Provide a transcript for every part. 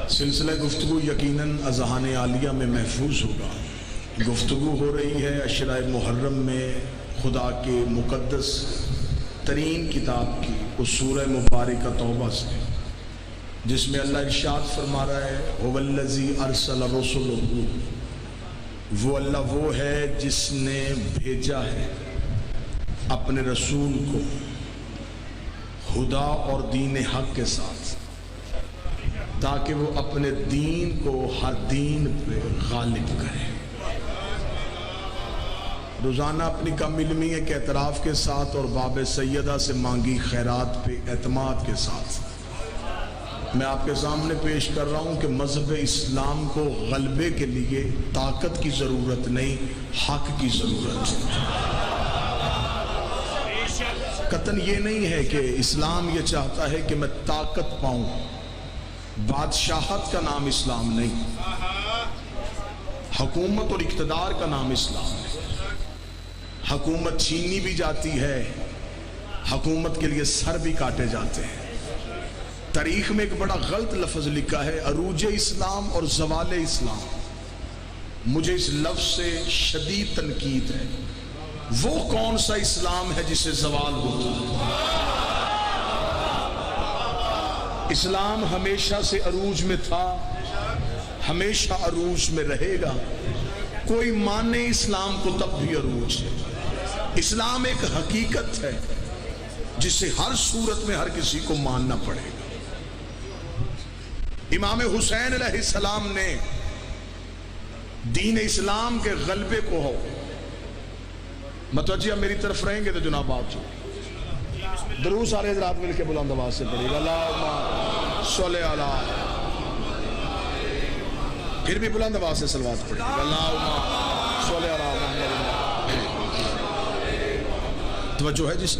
سلسلہ گفتگو یقیناً اذہان عالیہ میں محفوظ ہوگا۔ گفتگو ہو رہی ہے عشرہ محرم میں خدا کے مقدس ترین کتاب کی اس سورہ مبارکہ توبہ سے، جس میں اللہ ارشاد فرما رہا ہے هو الذی ارسل رسولہ، وہ اللہ وہ ہے جس نے بھیجا ہے اپنے رسول کو خدا اور دین حق کے ساتھ، تاکہ وہ اپنے دین کو ہر دین پہ غالب کرے۔ روزانہ اپنی کم علمی کے اعتراف کے ساتھ اور باب سیدہ سے مانگی خیرات پہ اعتماد کے ساتھ میں آپ کے سامنے پیش کر رہا ہوں کہ مذہب اسلام کو غلبے کے لیے طاقت کی ضرورت نہیں، حق کی ضرورت ہے۔ قطعاً یہ نہیں ہے کہ اسلام یہ چاہتا ہے کہ میں طاقت پاؤں، بادشاہت کا نام اسلام نہیں، حکومت اور اقتدار کا نام اسلام ہے۔ حکومت چھینی بھی جاتی ہے، حکومت کے لیے سر بھی کاٹے جاتے ہیں۔ تاریخ میں ایک بڑا غلط لفظ لکھا ہے عروج اسلام اور زوال اسلام۔ مجھے اس لفظ سے شدید تنقید ہے۔ وہ کون سا اسلام ہے جسے زوال ہوتا ہے؟ اسلام ہمیشہ سے عروج میں تھا، ہمیشہ عروج میں رہے گا۔ کوئی مانے اسلام کو تب بھی عروج ہے۔ اسلام ایک حقیقت ہے جسے ہر صورت میں ہر کسی کو ماننا پڑے گا۔ امام حسین علیہ السلام نے دین اسلام کے غلبے کو ہو، متوجہ میری طرف رہیں گے تو جناب آپ درود سارے حضرات مل کے بلند آواز سے پڑھیے گا اللہم صلی علی، پھر بھی بلند آواز سے صلوات پڑھیے گا اللہم صلی علی محمد۔ توجہ ہے جس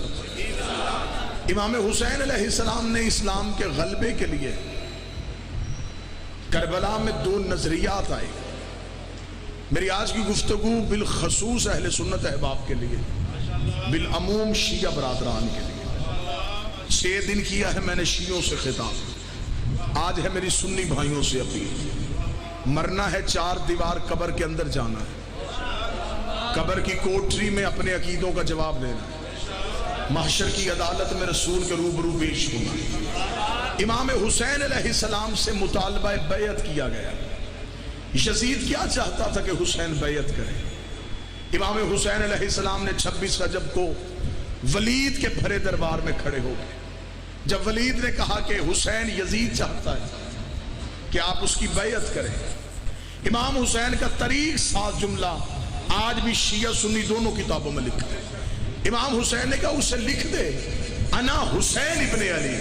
امام حسین علیہ السلام نے اسلام کے غلبے کے لیے کربلا میں دو نظریات آئے۔ میری آج کی گفتگو بالخصوص اہل سنت احباب کے لیے، بالعموم شیعہ برادران کے لیے۔ 6 دن کیا ہے میں نے شیعوں سے خطاب، آج ہے میری سنی بھائیوں سے اپیل۔ مرنا ہے 4 دیوار قبر کے اندر جانا ہے، قبر کی کوٹری میں اپنے عقیدوں کا جواب دینا ہے، محشر کی عدالت میں رسول کے روبرو پیش ہونا ہے۔ امام حسین علیہ السلام سے مطالبہ بیعت کیا گیا۔ یزید کیا چاہتا تھا کہ حسین بیعت کرے؟ امام حسین علیہ السلام نے 26 رجب کو ولید کے بھرے دربار میں کھڑے ہو گئے۔ جب ولید نے کہا کہ حسین یزید چاہتا ہے کہ آپ اس کی بیعت کریں، امام حسین کا طریق ساز جملہ آج بھی شیعہ سنی دونوں کتابوں میں لکھا ہے۔ امام حسین نے کہا اسے لکھ دے انا حسین ابن علی،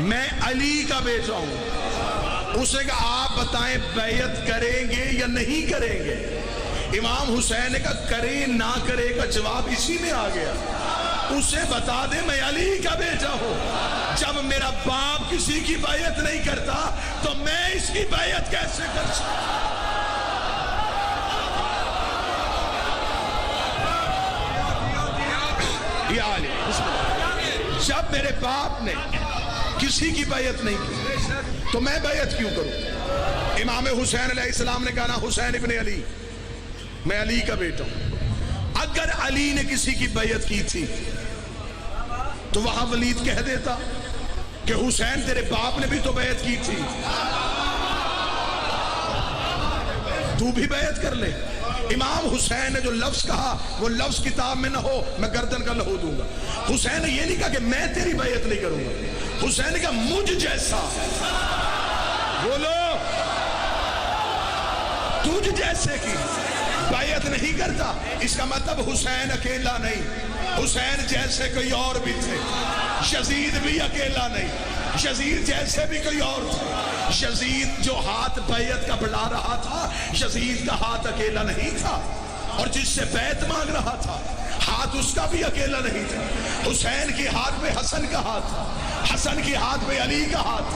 میں علی کا بیٹا ہوں۔ اسے کہا آپ بتائیں بیعت کریں گے یا نہیں کریں گے؟ امام حسین نے کہا کریں نہ کرے کا جواب اسی میں آ گیا۔ اسے بتا دے میں علی کا بیٹا ہوں۔ جب میرا باپ کسی کی بیعت نہیں کرتا تو میں اس کی بیعت کیسے کر سکتا؟ جب میرے باپ نے کسی کی بیعت نہیں کی تو میں بیعت کیوں کروں؟ امام حسین علیہ السلام نے کہا نا حسین ابن علی، میں علی کا بیٹا ہوں۔ اگر علی نے کسی کی بیعت کی تھی تو وہاں ولید کہہ دیتا کہ حسین تیرے باپ نے بھی تو بیعت کی تھی، تو بھی بیعت کر لے۔ امام حسین نے جو لفظ کہا وہ لفظ کتاب میں نہ ہو میں گردن کا لہو دوں گا۔ حسین نے یہ نہیں کہا کہ میں تیری بیعت نہیں کروں گا، حسین نے کہا مجھ جیسا، بولو تجھ جیسے کی بیعت نہیں کرتا۔ اس کا مطلب حسین اکیلا نہیں، حسین جیسے کوئی اور بھی تھے، یزید بھی اکیلا نہیں، یزید جیسے بھی کوئی اور تھے۔ یزید جو ہاتھ بیعت کا بڑھا رہا تھا، یزید کا ہاتھ اکیلا نہیں تھا، اور جس سے بیعت مانگ رہا تھا ہاتھ اس کا بھی اکیلا نہیں تھا۔ حسین کے ہاتھ میں حسن کا ہاتھ، حسن کے ہاتھ میں علی کا ہاتھ،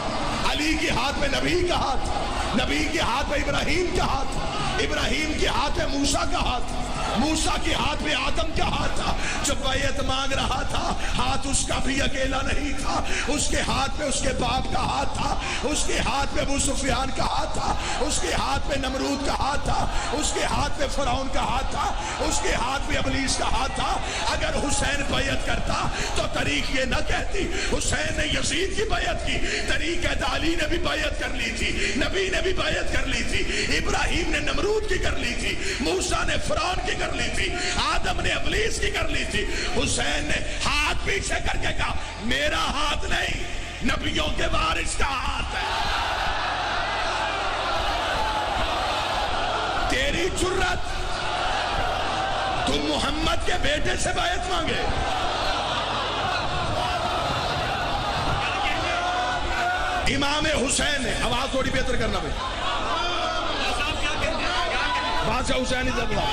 علی کے ہاتھ میں نبی کا ہاتھ، نبی کے ہاتھ میں ابراہیم کا ہاتھ، ابراہیم کے ہاتھ میں موسیٰ کا ہاتھ، موسیٰ کے ہاتھ میں آدم کا ہاتھ تھا، جب بیعت مانگ رہا تھا ہاتھ اس کا بھی اکیلا نہیں تھا، اس کے ہاتھ میں اس کے باپ کا ہاتھ تھا، اس کے ہاتھ میں ابو سفیان کا ہاتھ تھا، اس کے ہاتھ میں نمرود کا ہاتھ تھا، اس کے ہاتھ میں فرعون کا ہاتھ تھا، اس کے ہاتھ میں ابلیس کا ہاتھ تھا۔ اگر حسین بیعت کرتا تو تاریخ یہ نہ کہتی حسین نے یزید کی بیعت کی، تاریخ کہتا علی نے بھی بیعت کر لی تھی، نبی نے بھی بیعت کر لی تھی، ابراہیم نے نمرود کی کر لی تھی، موسیٰ نے فرعون کی کر لی تھی، آدم نے ابلیس کی کر لی تھی۔ حسین نے ہاتھ پیچھے کر کے کہا میرا ہاتھ نہیں، نبیوں کے وارث کا ہاتھ ہے۔ تیری جرت تم محمد کے بیٹے سے بیعت مانگے؟ امام حسین نے آواز تھوڑی بہتر کرنا بھائی، بادشاہ حسین عزت اللہ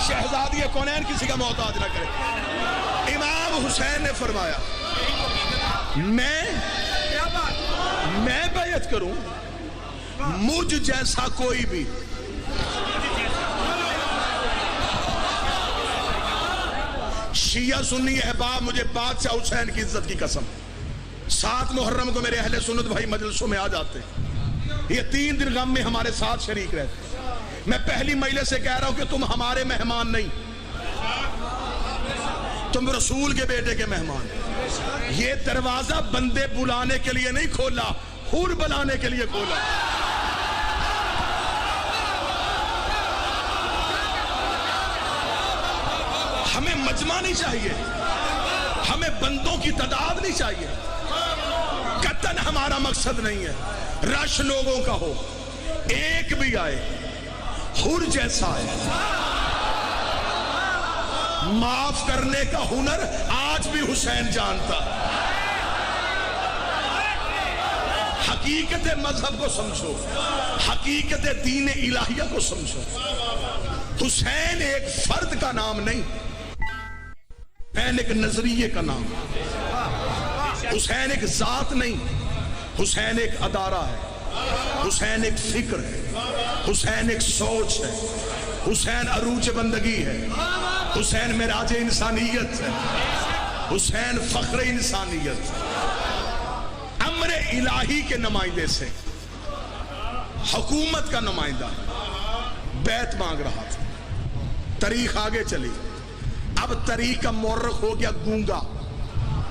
شہزادی کونین کسی کا محتاج نہ کرے۔ امام حسین نے فرمایا میں بیعت کروں، مجھ جیسا کوئی بھی شیعہ سنی احباب، مجھے بادشاہ حسین کی عزت کی قسم، 7 محرم کو میرے اہل سنت بھائی مجلسوں میں آ جاتے، یہ 3 دن غم میں ہمارے ساتھ شریک رہتے۔ میں پہلی مجلس سے کہہ رہا ہوں کہ تم ہمارے مہمان نہیں، تم رسول کے بیٹے کے مہمان۔ یہ دروازہ بندے بلانے کے لیے نہیں کھولا، حور بلانے کے لیے کھولا۔ ہمیں مجمع نہیں چاہیے، ہمیں بندوں کی تعداد نہیں چاہیے، قطعاً ہمارا مقصد نہیں ہے رش لوگوں کا ہو، ایک بھی آئے حر جیسا ہے۔ معاف کرنے کا ہنر آج بھی حسین جانتا۔ حقیقت مذہب کو سمجھو، حقیقت دین الہیہ کو سمجھو۔ حسین ایک فرد کا نام نہیں، حسین ایک نظریے کا نام، حسین ایک ذات نہیں، حسین ایک ادارہ ہے، حسین ایک فکر ہے، حسین ایک سوچ ہے، حسین عروج بندگی ہے، حسین معراج انسانیت ہے، حسین فخر انسانیت ہے۔ امر الہی کے نمائندے سے حکومت کا نمائندہ بیعت مانگ رہا تھا۔ تاریخ آگے چلی، اب تاریخ کا مورخ ہو گیا گونگا،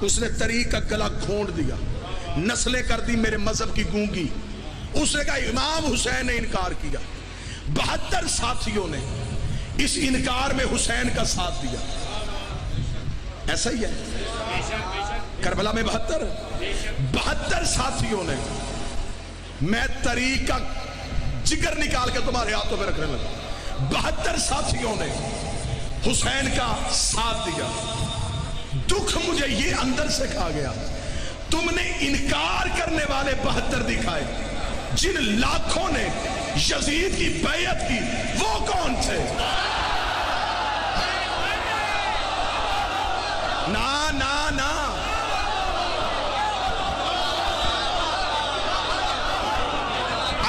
اس نے تاریخ کا گلا کھونڈ دیا، نسلیں کر دی میرے مذہب کی گونگی۔ اس نے کہا امام حسین نے انکار کیا، 72 ساتھیوں نے اس انکار میں حسین کا ساتھ دیا۔ ایسا ہی ہے کربلا میں 72 ساتھیوں نے، میں تاریخ کا جگر نکال کے تمہارے ہاتھوں میں رکھنے لگا، 72 ساتھیوں نے حسین کا ساتھ دیا۔ دکھ مجھے یہ اندر سے کھا گیا، تم نے انکار کرنے والے 72 دکھائے، جن لاکھوں نے یزید کی بیعت کی وہ کون تھے؟ نا نا نا،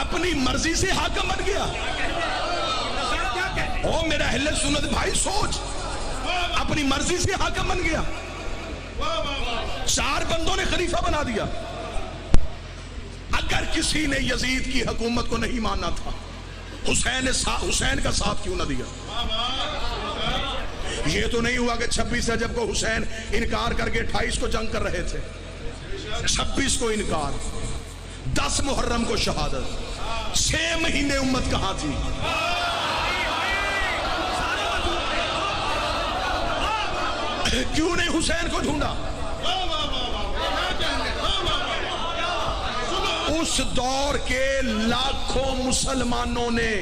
اپنی مرضی سے حاکم بن گیا۔ او میرا اہل سنت بھائی سوچ، اپنی مرضی سے حاکم بن گیا، 4 بندوں نے خلیفہ بنا دیا۔ اگر کسی نے یزید کی حکومت کو نہیں ماننا تھا، حسین کا ساتھ کیوں نہ دیا؟ یہ تو نہیں ہوا کہ 26 رجب کو حسین انکار کر کے 28 کو جنگ کر رہے تھے، 26 کو انکار، 10 محرم کو شہادت، 6 مہینے امت کہاں تھی؟ کیوں نہیں حسین کو ڈھونڈا؟ اس دور کے لاکھوں مسلمانوں نے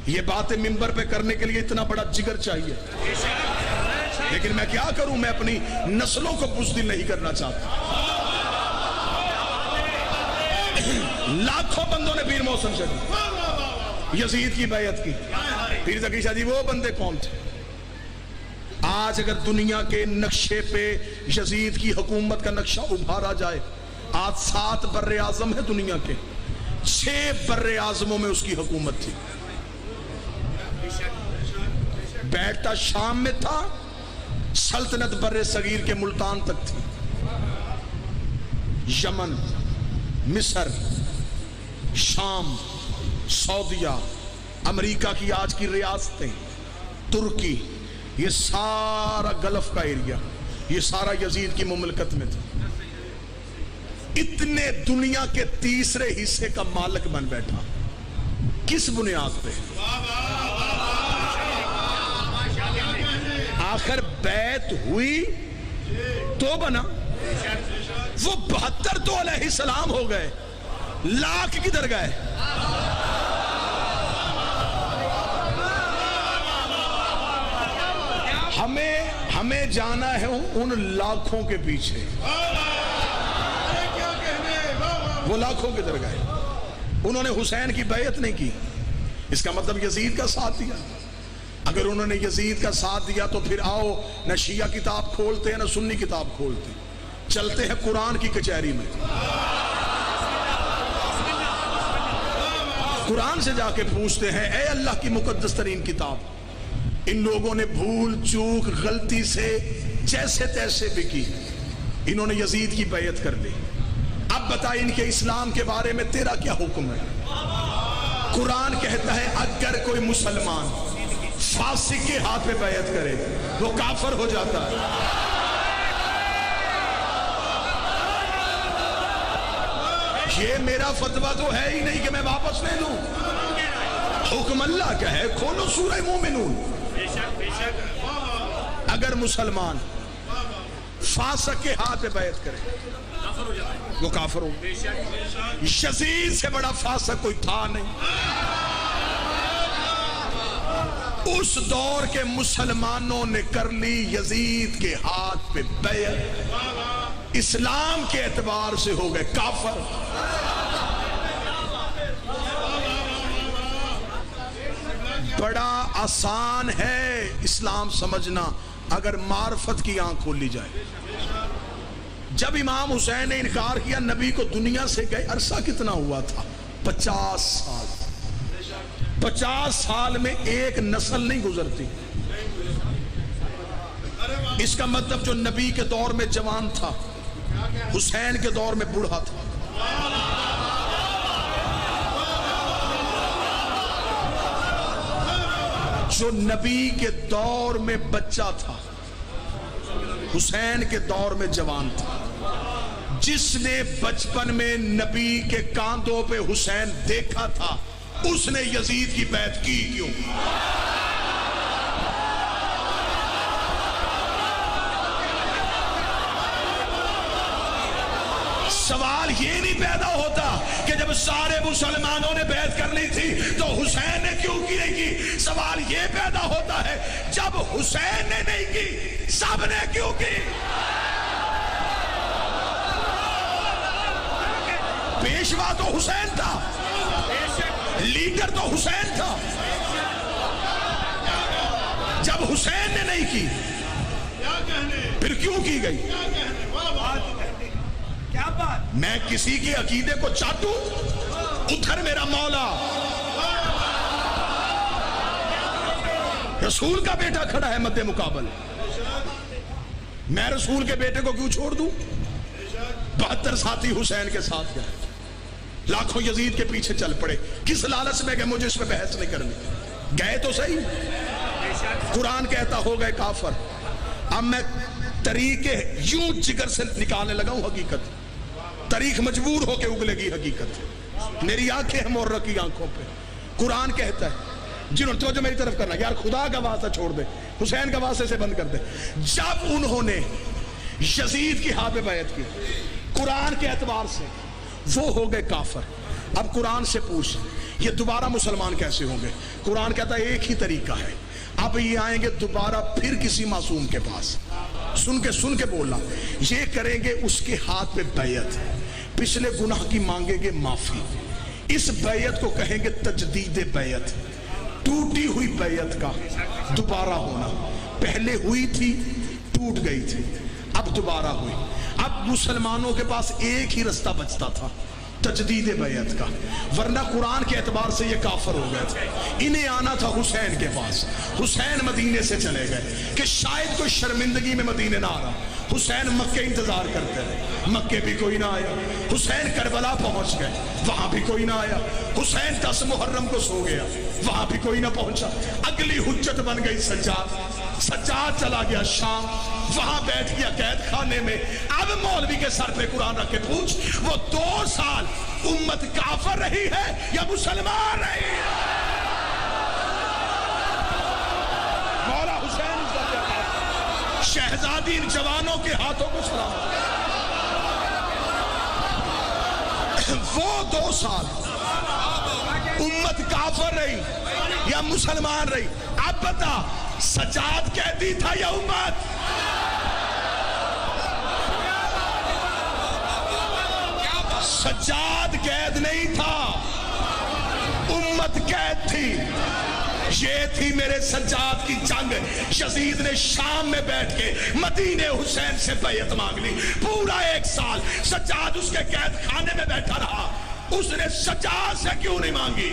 یہ باتیں منبر پہ کرنے کے لیے اتنا بڑا جگر چاہیے، لیکن میں کیا کروں، میں اپنی نسلوں کو بزدل نہیں کرنا چاہتا۔ لاکھوں بندوں نے پیر محسن شاہ یزید کی بیعت کی۔ پیر ذکی شاہ جی وہ بندے کون تھے؟ آج اگر دنیا کے نقشے پہ یزید کی حکومت کا نقشہ ابھارا جائے، آج 7 بر اعظم ہے دنیا کے، 6 بر اعظموں میں اس کی حکومت تھی۔ بیٹھتا شام میں تھا، سلطنت بر صغیر کے ملتان تک تھی، یمن، مصر، شام، سعودیہ، امریکہ کی آج کی ریاستیں، ترکی، یہ سارا گلف کا ایریا، یہ سارا یزید کی مملکت میں تھا۔ اتنے دنیا کے تیسرے حصے کا مالک بن بیٹھا، کس بنیاد پہ؟ آخر بیعت ہوئی تو بنا، وہ 72 تو علیہ السلام ہو گئے، لاکھ کدھر گئے؟ ہمیں جانا ہے ان لاکھوں کے پیچھے، وہ لاکھوں کدھر گئے؟ انہوں نے حسین کی بیعت نہیں کی، اس کا مطلب یزید کا ساتھ دیا۔ اگر انہوں نے یزید کا ساتھ دیا تو پھر آؤ نہ شیعہ کتاب کھولتے ہیں نہ سنی کتاب کھولتے، چلتے ہیں قرآن کی کچہری میں، قرآن سے جا کے پوچھتے ہیں، اے اللہ کی مقدس ترین کتاب، ان لوگوں نے بھول چوک غلطی سے جیسے تیسے بھی کی، انہوں نے یزید کی بیعت کر لی، اب بتا ان کے اسلام کے بارے میں تیرا کیا حکم ہے؟ قرآن کہتا ہے اگر کوئی مسلمان فاسق کے ہاتھ میں بیعت کرے وہ کافر ہو جاتا ہے۔ یہ میرا فتویٰ تو ہے ہی نہیں کہ میں واپس لے لوں، حکم اللہ کیا ہے؟ کھولو سورہ مومنون، اگر مسلمان فاسق کے ہاتھ میں بیعت کرے وہ کافر ہو۔ یزید سے بڑا فاسق کوئی تھا نہیں، اس دور کے مسلمانوں نے کر لی یزید کے ہاتھ پہ بیعت، اسلام کے اعتبار سے ہو گئے کافر۔ بڑا آسان ہے اسلام سمجھنا اگر معرفت کی آنکھ کھول لی جائے۔ جب امام حسین نے انکار کیا، نبی کو دنیا سے گئے عرصہ کتنا ہوا تھا؟ 50 سال۔ 50 سال میں ایک نسل نہیں گزرتی، اس کا مطلب جو نبی کے دور میں جوان تھا حسین کے دور میں بوڑھا تھا۔ جو نبی کے دور میں بچہ تھا حسین کے دور میں جوان تھا۔ جس نے بچپن میں نبی کے کاندھوں پہ حسین دیکھا تھا اس نے یزید کی بیعت کی کیوں؟ سوال یہ نہیں پیدا ہوتا کہ جب سارے مسلمانوں نے بیعت کر لی تھی تو حسین نے کیوں کی نہیں کی، سوال یہ پیدا ہوتا ہے جب حسین نے نہیں کی سب نے کیوں کی؟ پیشوا تو حسین تھا، لیڈر تو حسین تھا، جب حسین نے نہیں کی پھر کیوں کی گئی؟ میں کسی کے عقیدے کو چاٹوں؟ ادھر میرا مولا رسول کا بیٹا کھڑا ہے مد مقابل، میں رسول کے بیٹے کو کیوں چھوڑ دوں؟ 72 ساتھی حسین کے ساتھ گئے، لاکھوں یزید کے پیچھے چل پڑے، کس لالچ میں کہ مجھے اس میں بحث نہیں کرنی؟ گئے تو صحیح، قرآن کہتا ہو گئے کافر۔ اب میں طریقے یوں جگر سے نکالنے لگا ہوں حقیقت، تاریخ مجبور ہو کے اگلے گی حقیقت، میری آنکھیں ہم اور رکی آنکھوں پہ۔ قرآن کہتا ہے، جنہوں نے توجہ میری طرف کرنا، یار خدا کا واسطہ چھوڑ دے، حسین کا واسطے سے بند کر دے، جب انہوں نے یزید کی ہاتھ پہ بیعت کی قرآن کے اعتبار سے وہ ہو گئے کافر۔ اب قرآن سے پوچھ یہ دوبارہ مسلمان کیسے ہوں گے؟ قرآن کہتا ہے ایک ہی طریقہ ہے، اب یہ آئیں گے دوبارہ پھر کسی معصوم کے پاس، سن کے بولنا، یہ کریں گے اس کے ہاتھ پہ بیعت، پچھلے گناہ کی مانگیں گے معافی، اس بیعت کو کہیں گے تجدید بیعت، ٹوٹی ہوئی بیعت کا دوبارہ ہونا، پہلے ہوئی تھی ٹوٹ گئی تھی اب دوبارہ ہوئی۔ اب مسلمانوں کے پاس ایک ہی رستہ بچتا تھا، تجدید بیعت کا، ورنہ قرآن کے اعتبار سے یہ کافر ہو گئے تھے۔ انہیں آنا تھا حسین کے پاس، حسین مدینے سے چلے گئے کہ شاید کوئی شرمندگی میں مدینے نہ آ رہا، حسین مکے انتظار کرتے رہے، مکے بھی کوئی نہ آیا۔ حسین کربلا پہنچ گئے، وہاں بھی کوئی نہ آیا۔ حسین 10 محرم کو سو گیا، وہاں بھی کوئی نہ پہنچا۔ اگلی حجت بن گئی سجاد، سجاد چلا گیا شام، وہاں بیٹھ گیا قید خانے میں۔ اب مولوی کے سر پہ قرآن رکھ کے پوچھ، وہ 2 سال امت کافر رہی ہے یا مسلمان رہی ہے؟ مولا حسین شہزادی ان جوانوں کے ہاتھوں کو سلام۔ وہ 2 سال امت کافر رہی یا مسلمان رہی؟ اب بتا، سجاد قیدی تھا یا امت؟ سجاد قید نہیں تھا، امت قید تھی۔ یہ تھی میرے سجاد کی جنگ۔ یزید نے شام میں بیٹھ کے مدینے حسین سے بیعت مانگ لی۔ پورا 1 سال سجاد اس کے قید خانے میں بیٹھا رہا، اس نے سجاد سے کیوں نہیں مانگی؟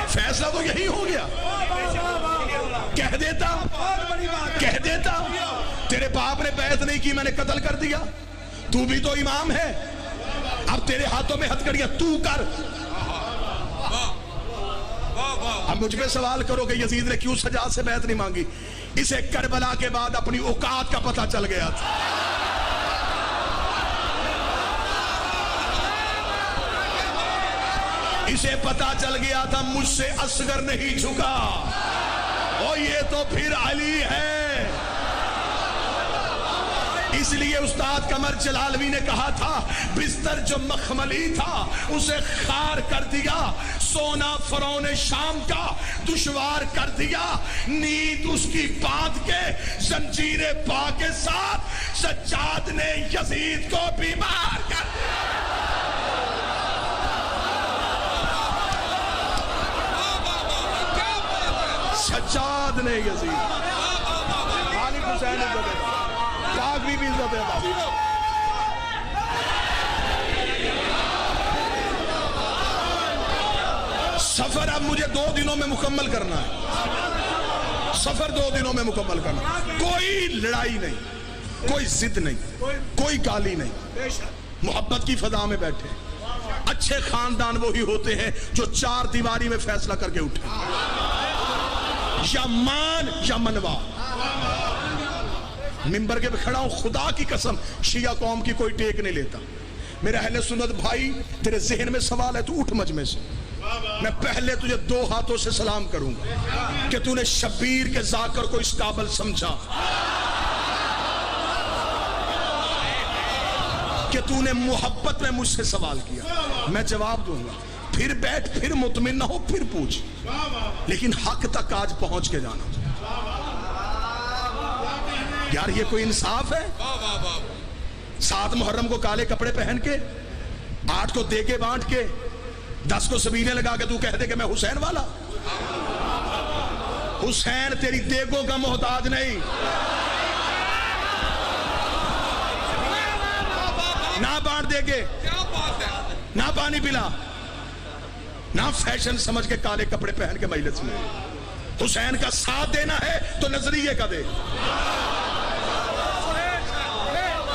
فیصلہ تو یہی ہو گیا۔ کہہ دیتا تیرے باپ نے بیعت نہیں کی، میں نے قتل کر دیا، تو بھی تو امام ہے، اب تیرے ہاتھوں میں ہتھکڑیاں، تو کر۔ اب مجھ پہ سوال کرو کہ یزید نے کیوں سجاد سے بیعت نہیں مانگی؟ اسے کربلا کے بعد اپنی اوقات کا پتہ چل گیا تھا۔ اسے پتہ چل گیا تھا مجھ سے اصغر نہیں جھکا، اور یہ تو پھر علی ہے۔ اس لیے استاد قمر جلالوی نے کہا تھا، بستر جو مخملی تھا اسے خار کر دیا، سونا فرعون شام کا دشوار کر دیا، نیند اس کی باندھ کے زنجیر پا کے ساتھ سجاد نے یزید کو بیمار کر دیا۔ سجاد نے یزید، غالب حسین عزت ہے، پاک بھی عزت ہے۔ سفر اب مجھے 2 دنوں میں مکمل کرنا ہے، سفر 2 دنوں میں مکمل کرنا۔ کوئی لڑائی نہیں، کوئی ضد نہیں، کوئی گالی نہیں، محبت کی فضا میں بیٹھے۔ اچھے خاندان وہی ہوتے ہیں جو 4 دیواری میں فیصلہ کر کے اٹھے، یا مان یا منوا۔ منبر کے پہ کھڑا ہوں، خدا کی قسم شیعہ قوم کی کوئی ٹیک نہیں لیتا۔ میرے اہل سنت بھائی، تیرے ذہن میں سوال ہے تو اٹھ مجمع سے، میں پہلے تجھے 2 ہاتھوں سے سلام کروں گا کہ تو نے شبیر کے ذاکر کو اس قابل سمجھا کہ تو نے محبت میں مجھ سے سوال کیا، میں جواب دوں گا۔ پھر بیٹھ، پھر مطمئن نہ ہو، پھر پوچھ، لیکن حق تک آج پہنچ کے جانا۔ یار یہ کوئی انصاف ہے؟ 7 محرم کو کالے کپڑے پہن کے، 8 کو دے کے بانٹ کے، 10 کو سبیلے لگا کے تو کہہ دے کہ میں حسین والا۔ حسین تیری دیگوں کا محتاج نہیں، نہ بانٹ دے گے، نہ پانی پلا، نہ فیشن سمجھ کے کالے کپڑے پہن کے مجلس میں۔ حسین کا ساتھ دینا ہے تو نظریے کا دے،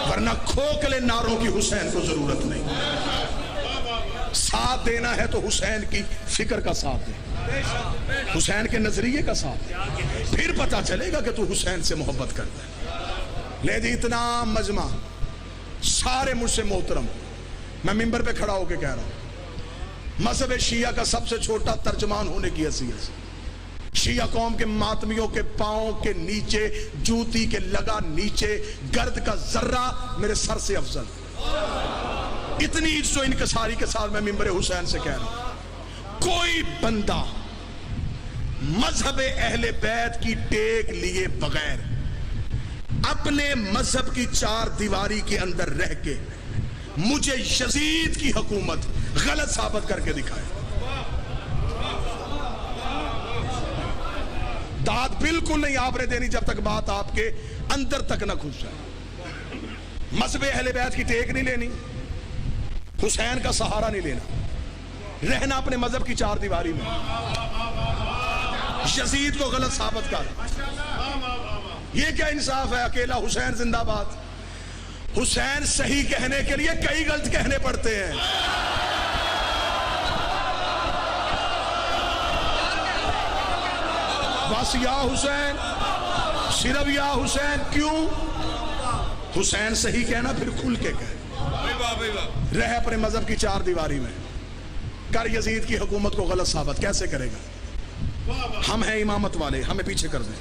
ورنہ کھوکھلے نعروں کی حسین کو ضرورت نہیں۔ ساتھ دینا ہے تو حسین کی فکر کا ساتھ دے، حسین کے نظریے کا ساتھ دے، پھر پتہ چلے گا کہ تو حسین سے محبت کرتا ہے۔ لیکن اتنا مجمع سارے مجھ سے محترم، میں منبر پہ کھڑا ہو کے کہہ رہا ہوں، مذہب شیعہ کا سب سے چھوٹا ترجمان ہونے کی حیثیت سے شیعہ قوم کے ماتمیوں کے پاؤں کے نیچے، جوتی کے لگا نیچے گرد کا ذرہ میرے سر سے افضل۔ اتنی عزت و انکساری کے ساتھ میں منبر حسین سے کہہ رہا ہوں، کوئی بندہ مذہب اہل بیت کی ٹیک لیے بغیر اپنے مذہب کی 4 دیواری کے اندر رہ کے مجھے یزید کی حکومت غلط ثابت کر کے دکھائے، داد بالکل نہیں آپ نے دینی جب تک بات آپ کے اندر تک نہ گھس جائے۔ مذہب اہل بیت کی ٹیک نہیں لینی، حسین کا سہارا نہیں لینا، رہنا اپنے مذہب کی چار دیواری میں، یزید کو غلط ثابت کر۔ یہ کیا انصاف ہے؟ اکیلا حسین زندہ باد۔ حسین صحیح کہنے کے لیے کئی غلط کہنے پڑتے ہیں۔ بس یا حسین، صرف یا حسین، کیوں؟ حسین صحیح کہنا پھر کھل کے کہے، رہ اپنے مذہب کی چار دیواری میں، کر یزید کی حکومت کو غلط ثابت۔ کیسے کرے گا؟ ہم ہیں امامت والے، ہمیں پیچھے کر دیں،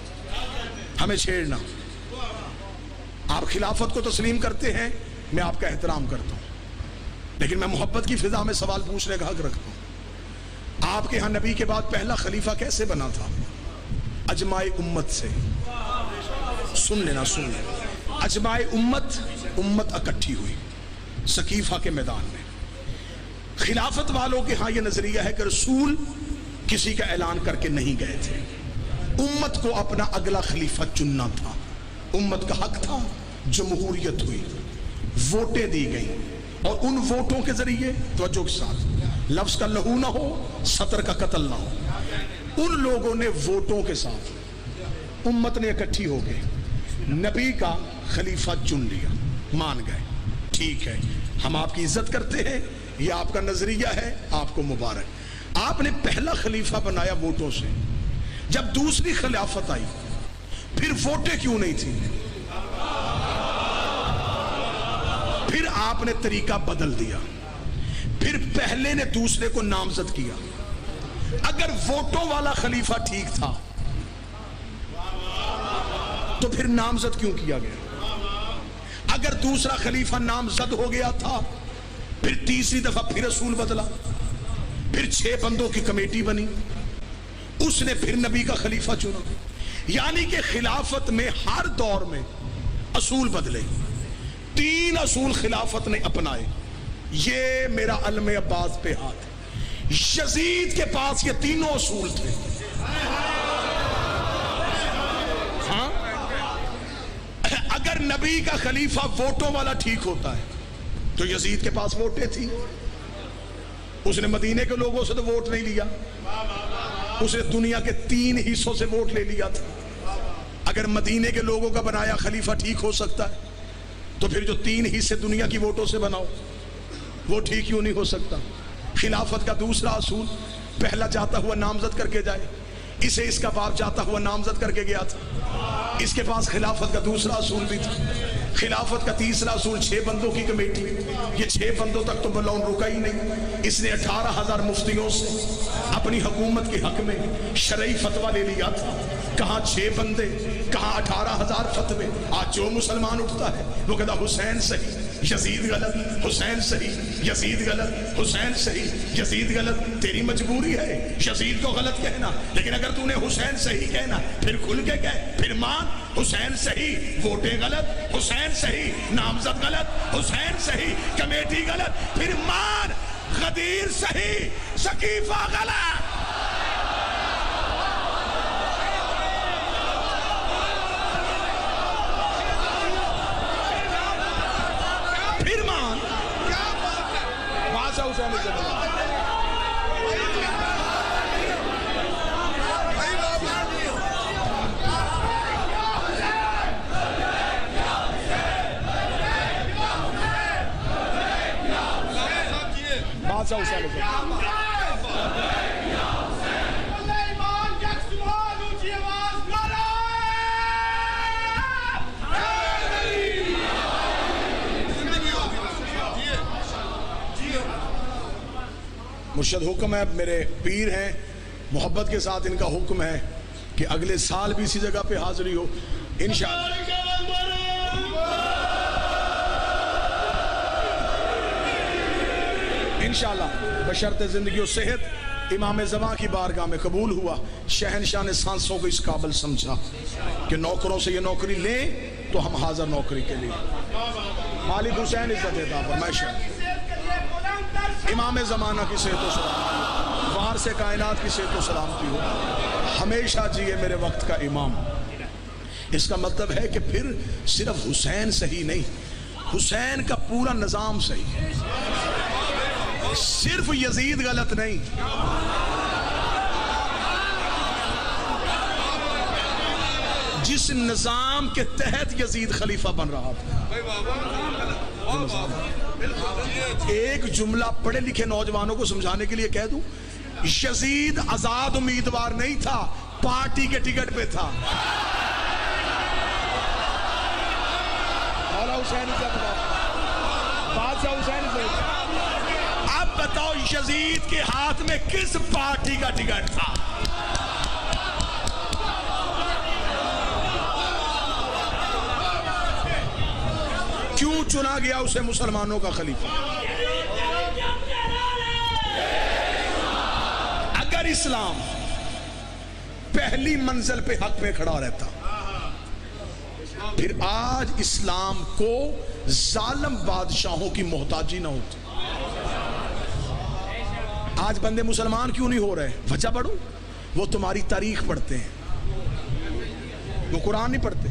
ہمیں چھیڑنا۔ آپ خلافت کو تسلیم کرتے ہیں، میں آپ کا احترام کرتا ہوں، لیکن میں محبت کی فضا میں سوال پوچھنے کا حق رکھتا ہوں۔ آپ کے ہاں نبی کے بعد پہلا خلیفہ کیسے بنا تھا؟ اجماع امت سے۔ سن لینا، سن لینا، اجماع امت اکٹھی ہوئی سقیفہ کے میدان میں۔ خلافت والوں کے ہاں یہ نظریہ ہے کہ رسول کسی کا اعلان کر کے نہیں گئے تھے، امت کو اپنا اگلا خلیفہ چننا تھا، امت کا حق تھا۔ جمہوریت ہوئی، ووٹیں دی گئیں، اور ان ووٹوں کے ذریعے، توجہ کے ساتھ، لفظ کا لہو نہ ہو، سطر کا قتل نہ ہو، ان لوگوں نے ووٹوں کے ساتھ امت نے اکٹھی ہو گئے نبی کا خلیفہ چن لیا، مان گئے، ٹھیک ہے، ہم آپ کی عزت کرتے ہیں، یہ آپ کا نظریہ ہے، آپ کو مبارک۔ آپ نے پہلا خلیفہ بنایا ووٹوں سے، جب دوسری خلافت آئی پھر ووٹیں کیوں نہیں تھی؟ پھر آپ نے طریقہ بدل دیا، پھر پہلے نے دوسرے کو نامزد کیا۔ اگر ووٹوں والا خلیفہ ٹھیک تھا تو پھر نامزد کیوں کیا گیا؟ اگر دوسرا خلیفہ نامزد ہو گیا تھا، پھر تیسری دفعہ پھر اصول بدلا، پھر 6 بندوں کی کمیٹی بنی، اس نے پھر نبی کا خلیفہ چنا۔ یعنی کہ خلافت میں ہر دور میں اصول بدلے۔ 3 اصول خلافت نے اپنائے، یہ میرا علم عباس پہ ہاتھ ہے۔ یزید کے پاس یہ تینوں اصول تھے۔ ہاں، اگر نبی کا خلیفہ ووٹوں والا ٹھیک ہوتا ہے تو یزید کے پاس ووٹیں تھی، اس نے مدینے کے لوگوں سے تو ووٹ نہیں لیا، اس نے دنیا کے 3 حصوں سے ووٹ لے لیا تھا۔ اگر مدینے کے لوگوں کا بنایا خلیفہ ٹھیک ہو سکتا ہے تو پھر جو 3 حصے دنیا کی ووٹوں سے بناؤ وہ ٹھیک کیوں نہیں ہو سکتا؟ خلافت کا دوسرا اصول، پہلا جاتا ہوا نامزد کر کے جائے، اسے اس کا باپ جاتا ہوا نامزد کر کے گیا تھا، اس کے پاس خلافت کا دوسرا اصول بھی تھا۔ خلافت کا تیسرا اصول 6 بندوں کی کمیٹی، یہ 6 بندوں تک تو بلون رکا ہی نہیں، اس نے 18,000 مفتیوں سے اپنی حکومت کے حق میں شرعی فتویٰ لے لیا تھا۔ کہاں 6 بندے، کہاں 18,000 فتوے۔ آج جو مسلمان اٹھتا ہے وہ کہتا حسین صحیح، یزید غلط، حسین صحیح، یزید غلط، حسین صحیح، یزید غلط۔ تیری مجبوری ہے یزید کو غلط کہنا، لیکن اگر تو نے حسین صحیح کہنا پھر کھل کے کہہ، پھر مان۔ حسین صحیح، ووٹیں غلط، حسین صحیح، نامزد غلط، حسین صحیح، کمیٹی غلط، پھر مان۔ غدیر صحیح، سقیفہ غلط۔ پھر مان۔ بادشاہ حسین سے بنا بادشاہ حسین سے مرشد حکم ہے، میرے پیر ہیں، محبت کے ساتھ ان کا حکم ہے کہ اگلے سال بھی اسی جگہ پہ حاضری ہو انشاءاللہ۔ انشاءاللہ بشرط زندگی و صحت امام زمان کی بارگاہ میں قبول ہوا۔ شہنشاہ نے سانسوں کو اس قابل سمجھا کہ نوکروں سے یہ نوکری لیں تو ہم حاضر نوکری کے لیے۔ مالک حسین عزت دیتا فرمائش ہے، امام زمانہ کی صحت و سلامتی، وارث کائنات کی صحت و سلامتی ہو، ہمیشہ جیے میرے وقت کا امام۔ اس کا مطلب ہے کہ پھر صرف حسین صحیح نہیں، حسین کا پورا نظام صحیح ہے، صرف یزید غلط نہیں. جس نظام کے تحت یزید خلیفہ بن رہا تھا، ایک جملہ پڑھے لکھے نوجوانوں کو سمجھانے کے لیے کہہ دوں، یزید آزاد امیدوار نہیں تھا، پارٹی کے ٹکٹ پہ تھا. بادشاہ حسین سے اب بتاؤ یزید کے ہاتھ میں کس پارٹی کا ٹکٹ تھا؟ کیوں چنا گیا اسے مسلمانوں کا خلیفہ؟ اگر اسلام پہلی منزل پہ حق پہ کھڑا رہتا، پھر آج اسلام کو ظالم بادشاہوں کی محتاجی نہ ہوتی. آج بندے مسلمان کیوں نہیں ہو رہے؟ وجہ پڑھو، وہ تمہاری تاریخ پڑھتے ہیں، وہ قرآن نہیں پڑھتے،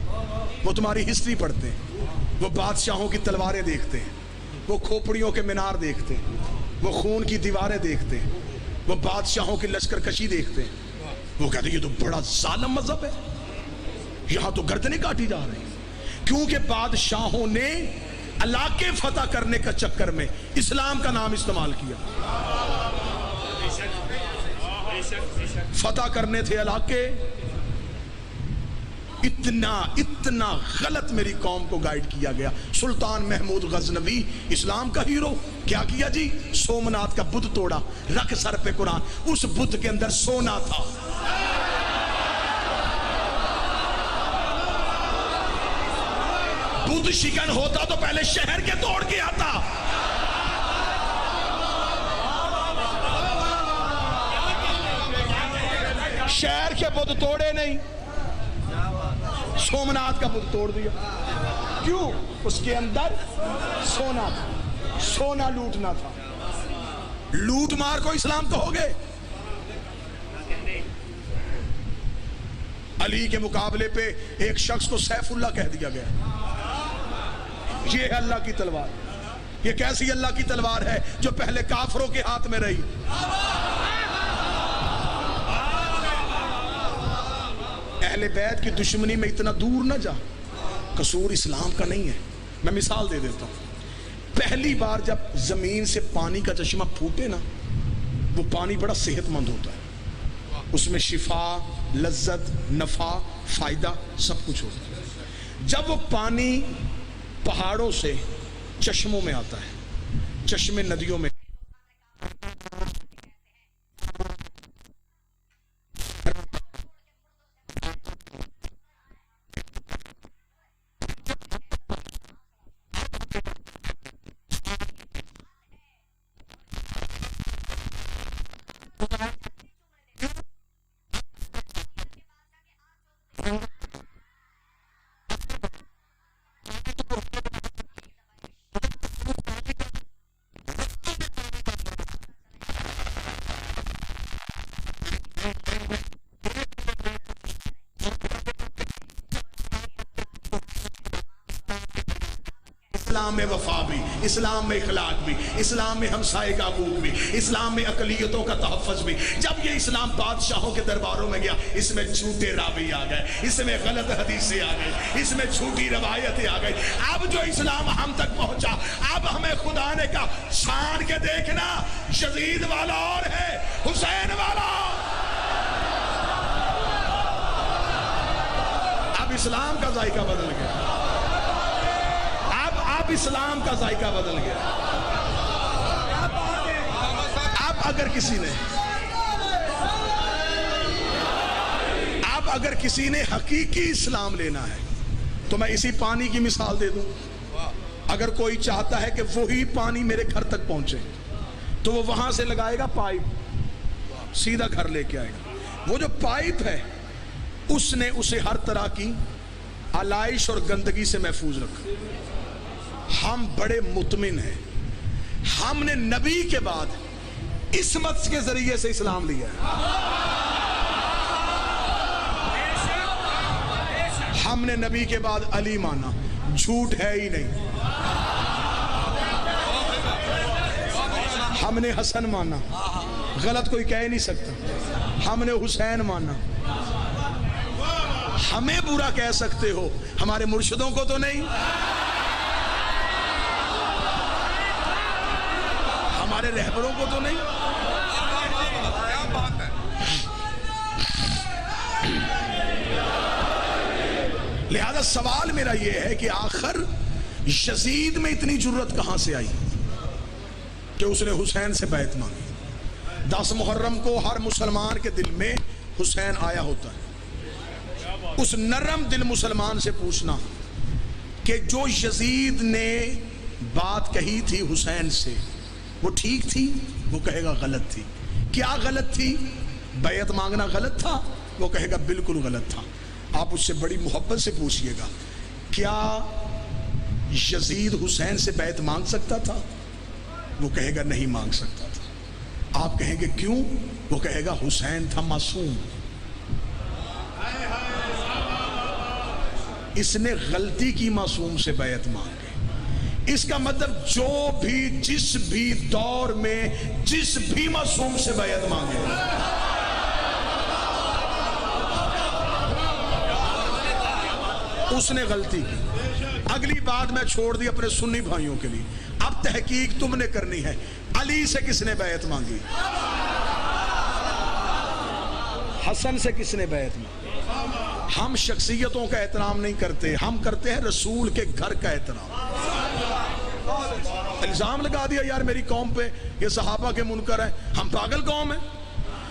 وہ تمہاری ہسٹری پڑھتے ہیں، وہ بادشاہوں کی تلواریں دیکھتے ہیں، وہ کھوپڑیوں کے مینار دیکھتے ہیں، وہ خون کی دیواریں دیکھتے ہیں، وہ بادشاہوں کی لشکر کشی دیکھتے ہیں. وہ کہتے ہیں یہ تو بڑا ظالم مذہب ہے، یہاں تو گردنیں کاٹی جا رہی ہیں. کیونکہ بادشاہوں نے علاقے فتح کرنے کا چکر میں اسلام کا نام استعمال کیا. فتح کرنے تھے علاقے. اتنا غلط میری قوم کو گائیڈ کیا گیا. سلطان محمود غزنوی اسلام کا ہیرو کیا کیا جی؟ سومنات کا بت توڑا، رکھ سر پہ قرآن، اس بت کے اندر سونا تھا. بت شکن ہوتا تو پہلے شہر کے توڑ کے آتا. شہر کے بت توڑے نہیں، سومنات کا بت توڑ دیا. کیوں؟ اس کے اندر سونا تھا، سونا لوٹنا تھا. لوٹ مار کو اسلام کہو گے؟ علی کے مقابلے پہ ایک شخص کو سیف اللہ کہہ دیا گیا. یہ ہے اللہ کی تلوار. یہ کیسی اللہ کی تلوار ہے جو پہلے کافروں کے ہاتھ میں رہی. اہل بیت کی دشمنی میں اتنا دور نہ جا. قصور اسلام کا نہیں ہے. میں مثال دے دیتا ہوں. پہلی بار جب زمین سے پانی کا چشمہ پھوٹے نا، وہ پانی بڑا صحت مند ہوتا ہے، اس میں شفا، لذت، نفع، فائدہ سب کچھ ہوتا ہے. جب وہ پانی پہاڑوں سے چشموں میں آتا ہے، چشمے ندیوں میں، اسلام میں وفا بھی، اسلام میں اخلاق بھی، اسلام میں ہمسائے کا حقوق بھی، اسلام میں اقلیتوں کا تحفظ بھی. جب یہ اسلام بادشاہوں کے درباروں میں گیا، اس میں جھوٹے راوی آ گئے، اس میں غلط حدیثیں آ گئی، اس میں جھوٹی روایتیں آ گئی. اب جو اسلام ہم تک پہنچا، اب ہمیں خدا نے کہا چھان کے دیکھنا، یزید والا اور ہے، حسین والا. اب اسلام کا ذائقہ بدل گیا. اب اسلام کا ذائقہ بدل گیا. اب اگر کسی نے حقیقی اسلام لینا ہے تو میں اسی پانی کی مثال دے دوں. اگر کوئی چاہتا ہے کہ وہی پانی میرے گھر تک پہنچے تو وہ وہاں سے لگائے گا پائپ، سیدھا گھر لے کے آئے گا. وہ جو پائپ ہے اس نے اسے ہر طرح کی آلائش اور گندگی سے محفوظ رکھا. ہم بڑے مطمئن ہیں، ہم نے نبی کے بعد عصمت کے ذریعے سے اسلام لیا ہے. ہم نے نبی کے بعد علی مانا، جھوٹ ہے ہی نہیں۔ ہم نے حسن مانا، غلط کوئی کہہ نہیں سکتا۔ ہم نے حسین مانا۔ ہمیں برا کہہ سکتے ہو، ہمارے مرشدوں کو تو نہیں، ہمارے رہبروں کو تو نہیں۔ لہذا سوال میرا یہ ہے کہ آخر یزید میں اتنی جرت کہاں سے آئی کہ اس نے حسین سے بیعت مانگی؟ 10 محرم کو ہر مسلمان کے دل میں حسین آیا ہوتا ہے۔ اس نرم دل مسلمان سے پوچھنا کہ جو یزید نے بات کہی تھی حسین سے وہ ٹھیک تھی؟ وہ کہے گا غلط تھی۔ کیا غلط تھی؟ بیعت مانگنا غلط تھا؟ وہ کہے گا بالکل غلط تھا۔ آپ اس سے بڑی محبت سے پوچھئے گا کیا یزید حسین سے بیعت مانگ سکتا تھا؟ وہ کہے گا نہیں مانگ سکتا تھا۔ آپ کہیں گے کیوں؟ وہ کہے گا حسین تھا معصوم، اس نے غلطی کی، معصوم سے بیعت مانگی۔ اس کا مطلب جو بھی جس بھی دور میں جس بھی معصوم سے بیعت مانگے اس نے غلطی کی۔ اگلی بات میں چھوڑ دی اپنے سنی بھائیوں کے لیے، اب تحقیق تم نے کرنی ہے۔ علی سے کس نے بیعت مانگی؟ حسن سے کس نے بیعت مانگی؟ ہم شخصیتوں کا احترام نہیں کرتے، ہم کرتے ہیں رسول کے گھر کا احترام۔ الزام لگا دیا یار میری قوم پہ یہ صحابہ کے منکر ہیں، ہم پاگل قوم ہیں؟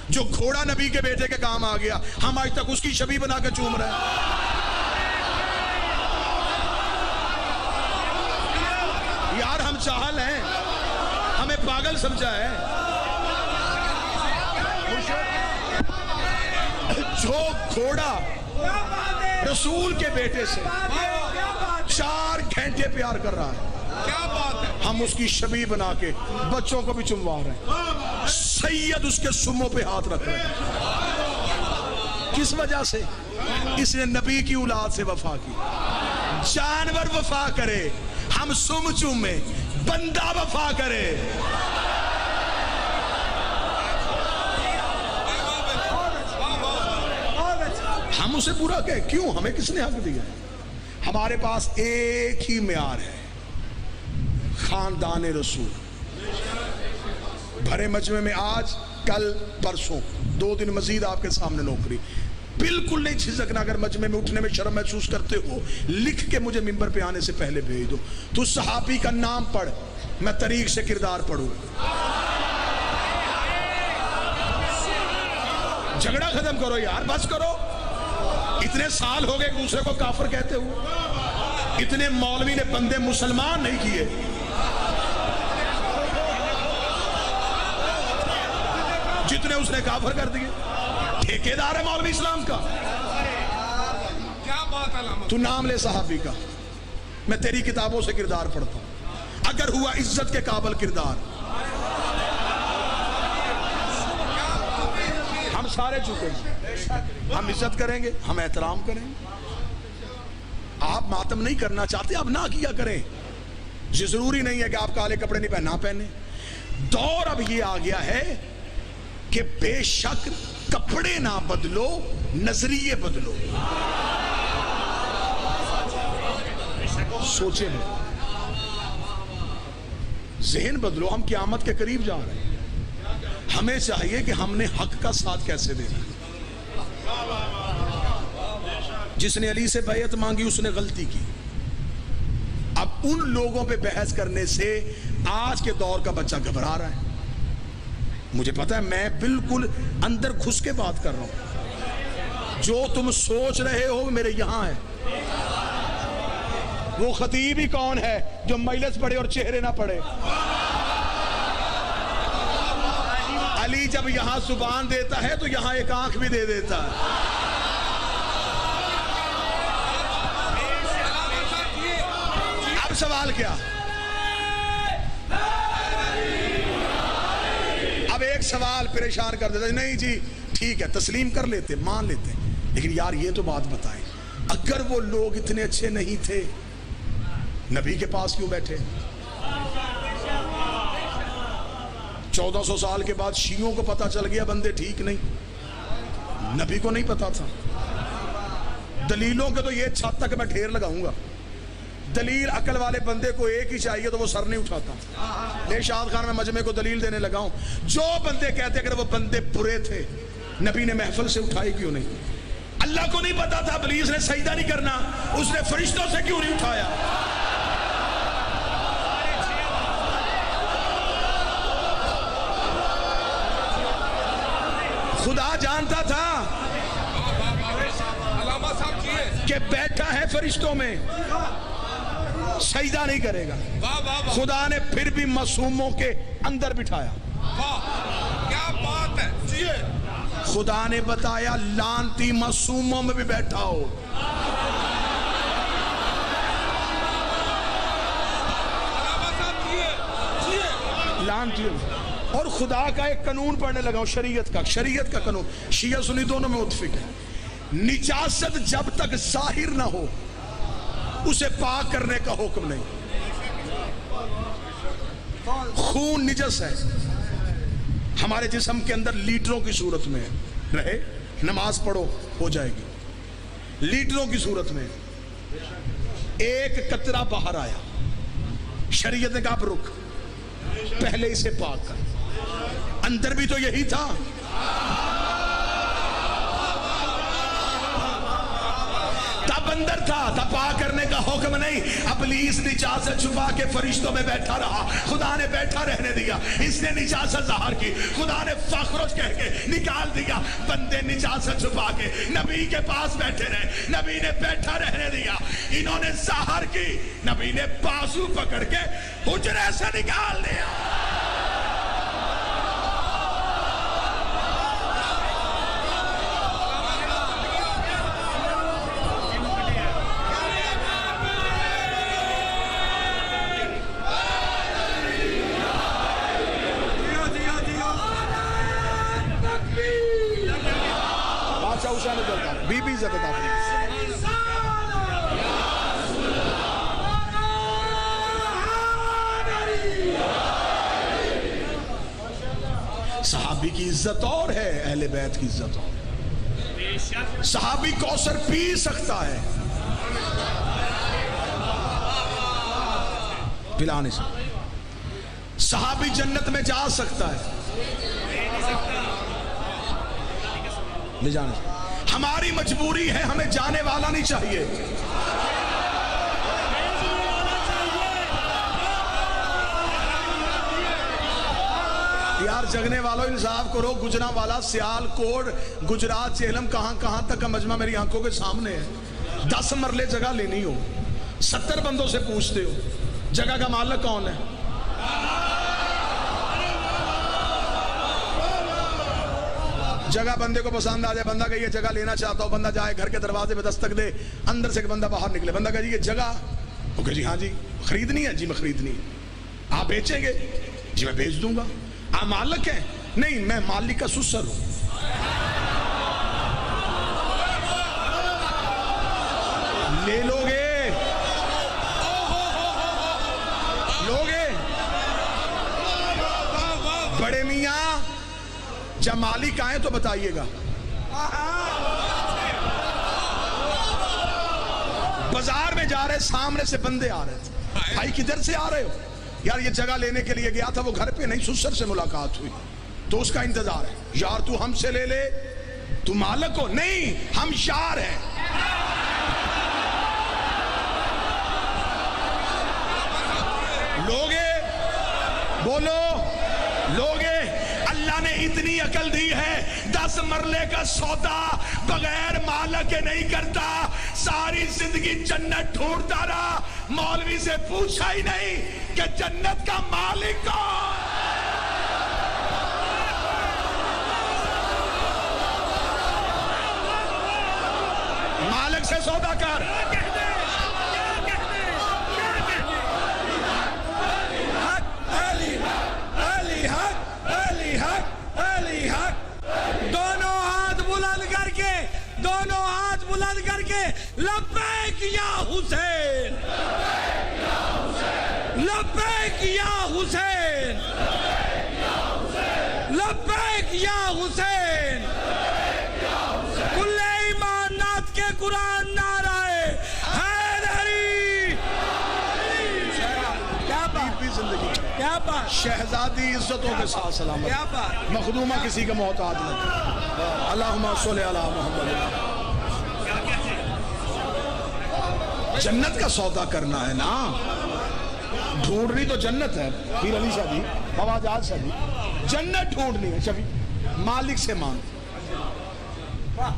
جو گھوڑا نبی کے بیٹے کے کام آ گیا ہم آج تک اس کی شبیہ بنا کے چوم رہے ہیں۔ یار ہم چاہل ہیں، ہمیں پاگل سمجھا ہے؟ جو گھوڑا رسول کے بیٹے سے 4 گھنٹے پیار کر رہا ہے، ہم اس کی شبیہ بنا کے بچوں کو بھی چموا رہے ہیں، سید اس کے سموں پہ ہاتھ رکھ رہے ہیں۔ کس وجہ سے؟ اس نے نبی کی اولاد سے وفا کی۔ جانور وفا کرے ہم سم چومیں، بندہ وفا کرے۔ ہم اسے برا کہے کیوں؟ ہمیں کس نے حق دیا ہے؟ ہمارے پاس ایک ہی معیار ہے، خاندان رسول۔ بھرے مجمع میں آج کل پرسوں 2 دن مزید آپ کے سامنے نوکری، بالکل نہیں جھجکنا۔ اگر مجمع میں اٹھنے میں شرم محسوس کرتے ہو لکھ کے مجھے منبر پہ آنے سے پہلے بھیج دو۔ تو صحابی کا نام پڑھ، میں طریق سے کردار پڑھوں۔ جھگڑا ختم کرو یار، بس کرو۔ اتنے سال ہو گئے ایک دوسرے کو کافر کہتے ہو، اتنے مولوی نے بندے مسلمان نہیں کیے۔ جتنے اس نے کافر کر دیے، ٹھیکیدار ہے مولوی اسلام کا۔ تو نام لے صحابی کا، میں تیری کتابوں سے کردار پڑھتا ہوں۔ اگر ہوا عزت کے قابل کردار، ہم سارے چکے ہیں، ہم عزت کریں گے، ہم احترام کریں گے۔ آپ ماتم نہیں کرنا چاہتے، آپ نہ کیا کریں۔ یہ ضروری نہیں ہے کہ آپ کالے کپڑے نہیں پہننا، پہنے۔ دور اب یہ آ گیا ہے کہ بے شک کپڑے نہ بدلو، نظریے بدلو۔ سوچیں، ذہن بدلو۔ ہم قیامت کے قریب جا رہے ہیں، ہمیں چاہیے کہ ہم نے حق کا ساتھ کیسے دینا۔ جس نے علی سے بیعت مانگی اس نے غلطی کی۔ اب ان لوگوں پہ بحث کرنے سے آج کے دور کا بچہ گھبرا رہا ہے۔ مجھے پتا ہے میں بالکل اندر گھس کے بات کر رہا ہوں، جو تم سوچ رہے ہو میرے یہاں ہے۔ وہ خطیب ہی کون ہے جو مجلس پڑھے اور چہرے نہ پڑھے؟ علی جب یہاں زبان دیتا ہے تو یہاں ایک آنکھ بھی دے دیتا ہے۔ اب سوال کیا؟ اب ایک سوال پریشان کر دیتا ہے، نہیں جی ٹھیک ہے تسلیم کر لیتے، مان لیتے، لیکن یار یہ تو بات بتائیں اگر وہ لوگ اتنے اچھے نہیں تھے نبی کے پاس کیوں بیٹھے؟ 1400 سال کے بعد شیعوں کو پتا چل گیا بندے ٹھیک نہیں، نبی کو نہیں پتا تھا۔ دلیلوں کے تو یہ چھت تک میں ڈھیر لگاؤں گا، دلیل عقل والے بندے کو ایک ہی چاہیے تو وہ سر نہیں اٹھاتا۔ ارشاد خان میں مجمع کو دلیل دینے لگا ہوں، جو بندے کہتے اگر وہ بندے برے تھے نبی نے محفل سے اٹھائی کیوں نہیں؟ اللہ کو نہیں پتا تھا ابلیس نے سجدہ نہیں کرنا، اس نے فرشتوں سے کیوں نہیں اٹھایا؟ خدا جانتا تھا کہ بیٹھا ہے فرشتوں میں، سجدہ نہیں کرے گا، خدا نے پھر بھی معصوموں کے اندر بٹھایا۔ کیا بات ہے، خدا نے بتایا لانتی معصوموں میں بھی بیٹھا ہو۔ لانتی، اور خدا کا ایک قانون پڑھنے لگا ہوں، شریعت کا قانون، شیعہ سنی دونوں میں متفق ہے۔ نجاست جب تک ظاہر نہ ہو اسے پاک کرنے کا حکم نہیں۔ خون نجس ہے، ہمارے جسم کے اندر لیٹروں کی صورت میں رہے، نماز پڑھو ہو جائے گی، لیٹروں کی صورت میں ایک قطرہ باہر آیا، شریعت نے کہا اب رک، پہلے اسے پاک کر۔ اندر بھی تو یہی تھا، تب اندر تھا، تب پاک کرنے کا حکم نہیں۔ ابلیس نجاست چھپا کے فرشتوں میں بیٹھا رہا، خدا نے بیٹھا رہنے دیا، اس نے نجاست ظاہر کی، خدا نے فخرج کہہ کے نکال دیا۔ بندے نجاست چھپا کے نبی کے پاس بیٹھے رہے، نبی نے بیٹھا رہنے دیا، انہوں نے ظاہر کی، نبی نے بازو پکڑ کے حجرے سے نکال دیا۔ بی بی عزت عطا فرمائے۔ صحابی کی عزت اور ہے، اہل بیت کی عزت اور۔ صحابی کوثر پی سکتا ہے، پلا نہیں سکتا۔ صحابی جنت میں جا سکتا ہے، لے جانا۔ ہماری مجبوری ہے، ہمیں جانے والا نہیں چاہیے۔ یار جگنے والوں انصاف کرو، گجرا والا، سیال کوٹ، گجرات، چہلم، کہاں تک کا مجمع میری آنکھوں کے سامنے ہے۔ 10 مرلے جگہ لینی ہو، 70 بندوں سے پوچھتے ہو جگہ کا مالک کون ہے؟ جگہ بندے کو پسند آ جائے، بندہ کہ یہ جگہ لینا چاہتا ہو، بندہ جائے گھر کے دروازے پہ دستک دے، اندر سے ایک بندہ باہر نکلے، بندہ کہے جی یہ جگہ، وہ کہے جی ہاں جی خریدنی ہے، جی میں خریدنی ہے۔ آپ بیچیں گے؟ جی میں بیچ دوں گا۔ آپ مالک ہیں؟ نہیں میں مالک کا سسر ہوں۔ لے لو گے؟ لوگے؟ بڑے میاں جب مالک آئیں تو بتائیے گا۔ بازار میں جا رہے، سامنے سے بندے آ رہے تھے، بھائی کدھر سے آ رہے ہو؟ یار یہ جگہ لینے کے لیے گیا تھا، وہ گھر پہ نہیں، سسر سے ملاقات ہوئی تو اس کا انتظار ہے۔ یار تو ہم سے لے لے، تو مالک ہو؟ نہیں ہم یار ہیں۔ لوگے بولو، لوگے اللہ نے اتنی عقل دی ہے، 10 مرلے کا سودا بغیر مالک کے نہیں کرتا۔ ساری زندگی جنت ڈھونڈتا رہا، مولوی سے پوچھا ہی نہیں کہ جنت کا مالک کون؟ مالک سے سودا کر۔ دونوں ہاتھ بلند کر کے حسین لبیک یا حسین لبیک یا حسین کل ایمانات کے قرآن نعرہ حیدری کیا بات زندگی کیا بات شہزادی عزتوں کے ساتھ سلامت کیا بات مخدومہ کسی کا محتاج نہ اللہم صلی علی محمد جنت کا سودا کرنا ہے نا ڈھونڈنی تو جنت ہے پیر علی شاہ جی بابا جاز شاہ جی جنت ڈھونڈنی ہے شفیع مالک سے مانگ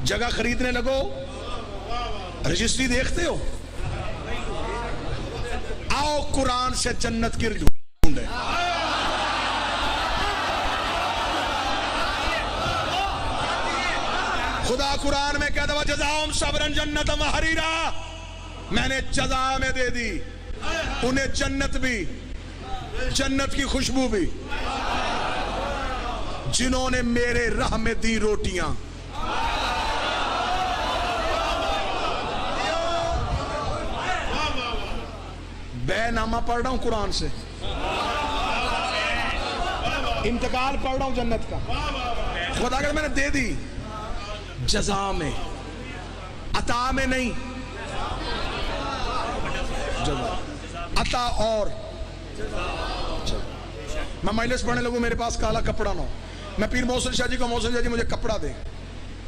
جگہ خریدنے لگو رجسٹری دیکھتے ہو آؤ قرآن سے جنت کی ڈھونڈے خدا قرآن میں کہتا وجزاہم صبرا جنتا وحریرا میں نے جزا میں دے دی انہیں جنت بھی جنت کی خوشبو بھی جنہوں نے میرے راہ میں دی روٹیاں بے نامہ پڑھ رہا ہوں قرآن سے انتقال پڑھ رہا ہوں جنت کا خدا کہ میں نے دے دی جزا میں عطا میں نہیں عطا اور میں مجلس پڑھنے لگوں میرے پاس کالا کپڑا نہ ہو میں پیر محسن شاہ جی کو محسن شاہ جی مجھے کپڑا دیں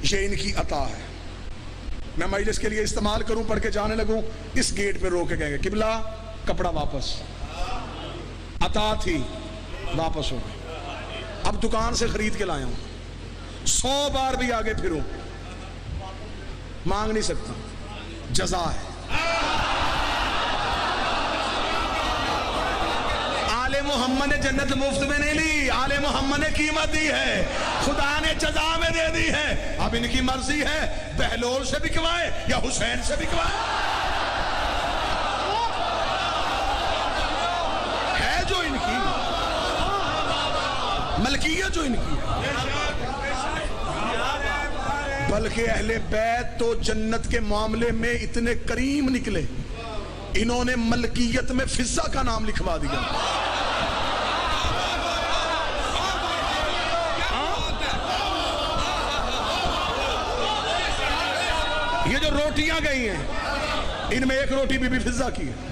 یہ ان کی عطا ہے میں مجلس کے لیے استعمال کروں پڑھ کے جانے لگوں اس گیٹ پہ رو کے کہیں گے قبلہ کپڑا واپس عطا تھی واپس ہو گئی اب دکان سے خرید کے لایا ہوں 100 بار بھی آگے پھروں مانگ نہیں سکتا جزا ہے آل محمد نے جنت مفت میں نہیں لی آل محمد نے قیمت دی ہے خدا نے جزا میں دے دی ہے اب ان کی مرضی ہے بہلول سے بکوائے یا حسین سے بکوائے ہے جو ان کی ملکیت جو ان کی بلکہ اہل بیت تو جنت کے معاملے میں اتنے کریم نکلے انہوں نے ملکیت میں فضہ کا نام لکھوا دیا یہ جو روٹیاں گئی ہیں ان میں ایک روٹی بی بی فضہ کی ہے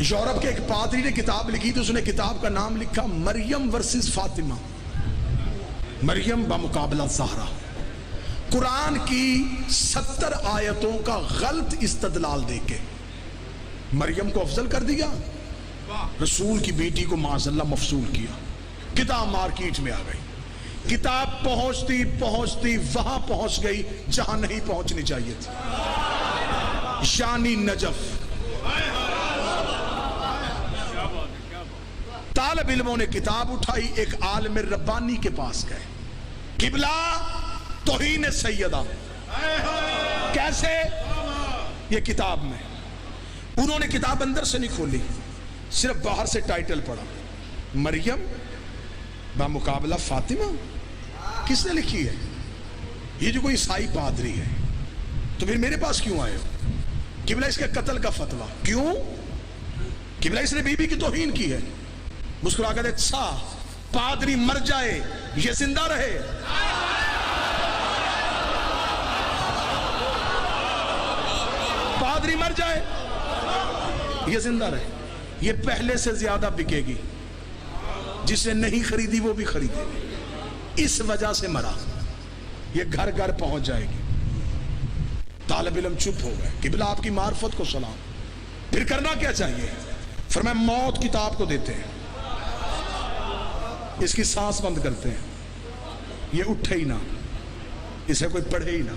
یورپ کے ایک پادری نے کتاب لکھی تو اس نے کتاب کا نام لکھا مریم ورسز فاطمہ مریم بمقابلہ زہرا قرآن کی 70 آیتوں کا غلط استدلال دے کے مریم کو افضل کر دیا رسول کی بیٹی کو معاذ اللہ مفضول کیا کتاب مارکیٹ میں آ گئی کتاب پہنچتی پہنچتی وہاں پہنچ گئی جہاں نہیں پہنچنی چاہیے تھی یعنی نجف طالب علموں نے کتاب اٹھائی ایک عالم ربانی کے پاس گئے قبلہ توہین سیدہ کیسے یہ کتاب میں انہوں نے کتاب اندر سے نہیں کھولی صرف باہر سے ٹائٹل پڑھا مریم بمقابلہ فاطمہ کس نے لکھی ہے یہ جو کوئی عیسائی پادری ہے تو پھر میرے پاس کیوں آئے ہو قبلہ اس کے قتل کا فتویٰ کیوں قبلہ اس نے بی بی کی توہین کی ہے مسکرا کر اچھا پادری مر جائے یہ زندہ رہے پادری مر جائے یہ زندہ رہے یہ پہلے سے زیادہ بکے گی جسے نہیں خریدی وہ بھی خریدے گی اس وجہ سے مرا یہ گھر گھر پہنچ جائے گی طالب علم چپ ہو گئے قبلہ آپ کی معرفت کو سلام پھر کرنا کیا چاہیے فرمایا موت کتاب کو دیتے ہیں اس کی سانس بند کرتے ہیں یہ اٹھے ہی نہ اسے کوئی پڑھے ہی نہ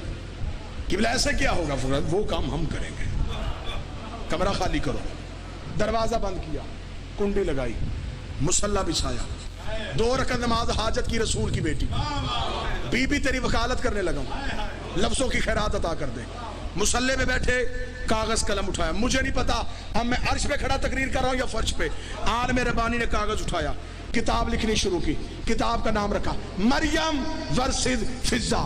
قبلہ ایسے کیا ہوگا وہ کام ہم کریں گے کمرہ خالی کرو دروازہ بند کیا کنڈی لگائی مصلی بچھایا 2 رکعت نماز حاجت کی رسول کی بیٹی بی بی تیری وکالت کرنے لگا ہوں لفظوں کی خیرات عطا کر دے مصلی میں بیٹھے کاغذ قلم اٹھایا مجھے نہیں پتا اب میں عرش پہ کھڑا تقریر کر رہا ہوں یا فرش پہ عالم ربانی نے کاغذ اٹھایا کتاب لکھنی شروع کی کتاب کا نام رکھا مریم ورسز فضہ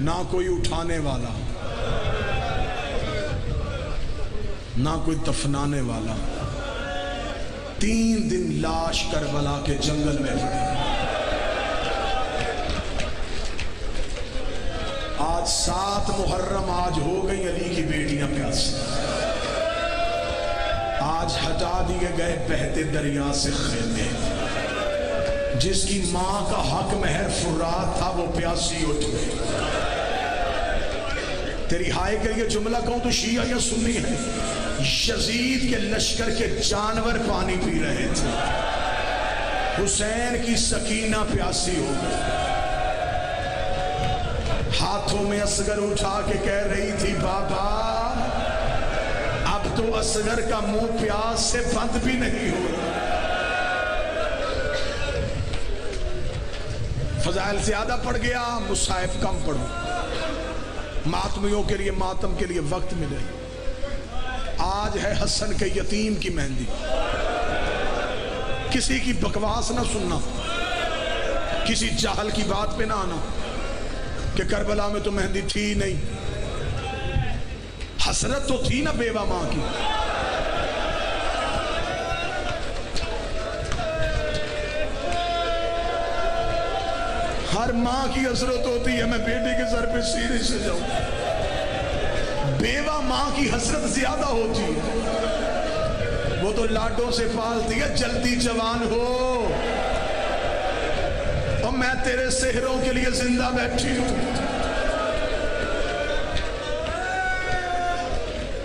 نہ کوئی اٹھانے والا، نہ کوئی دفنانے والا. 3 دن لاش کربلا کے جنگل میں پڑی. آج 7 محرم آج ہو گئی علی کی بیٹیاں پیاسی. آج ہٹا دیے گئے بہتے دریا سے خیمے. جس کی ماں کا حق مہر فرات تھا وہ پیاسی اٹھ گئی. تیری ہائے کے لیے جملہ کہوں تو شیعہ یا سنی ہے. یزید کے لشکر کے جانور پانی پی رہے تھے، حسین کی سکینہ پیاسی ہو گئی. ہاتھوں میں اصغر اٹھا کے کہہ رہی تھی بابا اب تو اصغر کا منہ پیاس سے بند بھی نہیں ہو رہا. فضائل زیادہ پڑ گیا، مصائب کم پڑھو. ماتمیوں کے لیے ماتم کے لیے وقت ملے. آج ہے حسن کے یتیم کی مہندی. کسی کی بکواس نہ سننا، کسی جاہل کی بات پہ نہ آنا کہ کربلا میں تو مہندی تھی نہیں. حسرت تو تھی نا بیوہ ماں کی. ہر ماں کی حسرت ہوتی ہے میں بیٹے کے سر پہ سینے سے جاؤں. بیوہ ماں کی حسرت زیادہ ہوتی ہے، وہ تو لاڈوں سے پالتی ہے جلدی جوان ہو. اور میں تیرے سحروں کے لیے زندہ بیٹھی ہوں.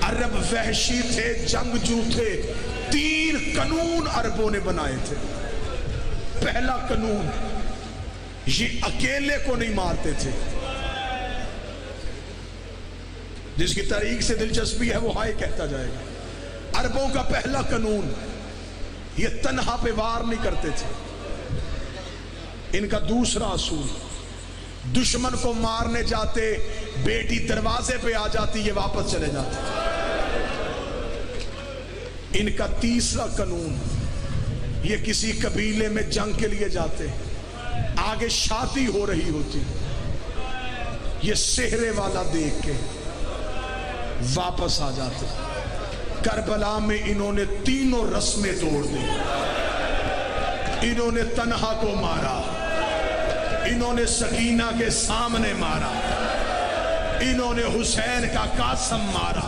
عرب وحشی تھے، جنگجو تھے. 3 قانون عربوں نے بنائے تھے. پہلا قانون، یہ اکیلے کو نہیں مارتے تھے. جس کی تاریخ سے دلچسپی ہے وہ ہائے کہتا جائے گا. عربوں کا پہلا قانون، یہ تنہا پہ وار نہیں کرتے تھے. ان کا دوسرا اصول، دشمن کو مارنے جاتے بیٹی دروازے پہ آ جاتی یہ واپس چلے جاتے. ان کا تیسرا قانون، یہ کسی قبیلے میں جنگ کے لیے جاتے، آگے شادی ہو رہی ہوتی، یہ سہرے والا دیکھ کے واپس آ جاتے. کربلا میں انہوں نے 3 رسمیں توڑ دی. انہوں نے تنہا کو مارا، انہوں نے سکینہ کے سامنے مارا، انہوں نے حسین کا قاسم مارا.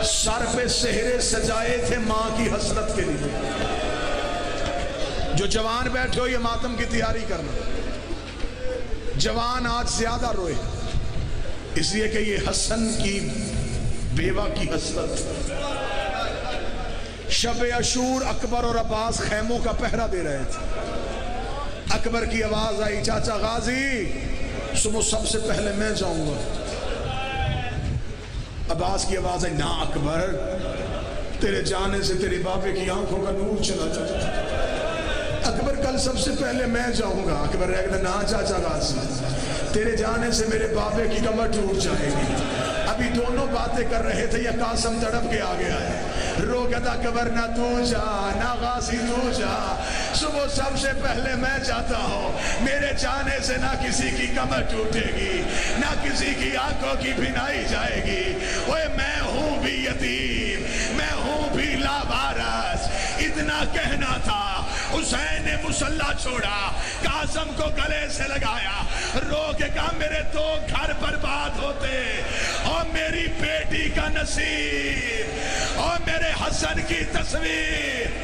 سر پہ سہرے سجائے تھے ماں کی حسرت کے لیے. جو جوان بیٹھے ہو یہ ماتم کی تیاری کرنا. جوان آج زیادہ روئے اس لیے کہ یہ حسن کی بیوہ کی حسرت. شب عاشور اکبر اور عباس خیموں کا پہرا دے رہے تھے. اکبر کی آواز آئی چاچا غازی صبح سب سے پہلے میں جاؤں گا. عباس کی آواز آئی نا اکبر تیرے جانے سے تیرے بابے کی آنکھوں کا نور چلا جاتا. اکبر کل سب سے پہلے میں جاؤں گا. اکبر رہ گیا نا چاچا غازی تیرے جانے سے میرے بابے کی کمر ٹوٹ جائے گی. ابھی دونوں باتیں کر رہے تھے یہ قاسم تڑپ کے آ گیا ہے. رو کہتا اکبر نہ تو جا نہ غازی تو جا. صبح سب سے پہلے میں جاتا ہوں. میرے جانے سے نہ کسی کی کمر ٹوٹے گی نہ کسی کی آنکھوں کی بینائی جائے گی. اوے میں ہوں بھی یتیم میں ہوں بھی لاوارث. اتنا کہنا تھا حسین نے مسلح چھوڑا قاسم کو گلے سے لگایا رو کے کہا میرے 2 گھر برباد ہوتے اور میری بیٹی کا نصیب اور میرے حسن کی تصویر.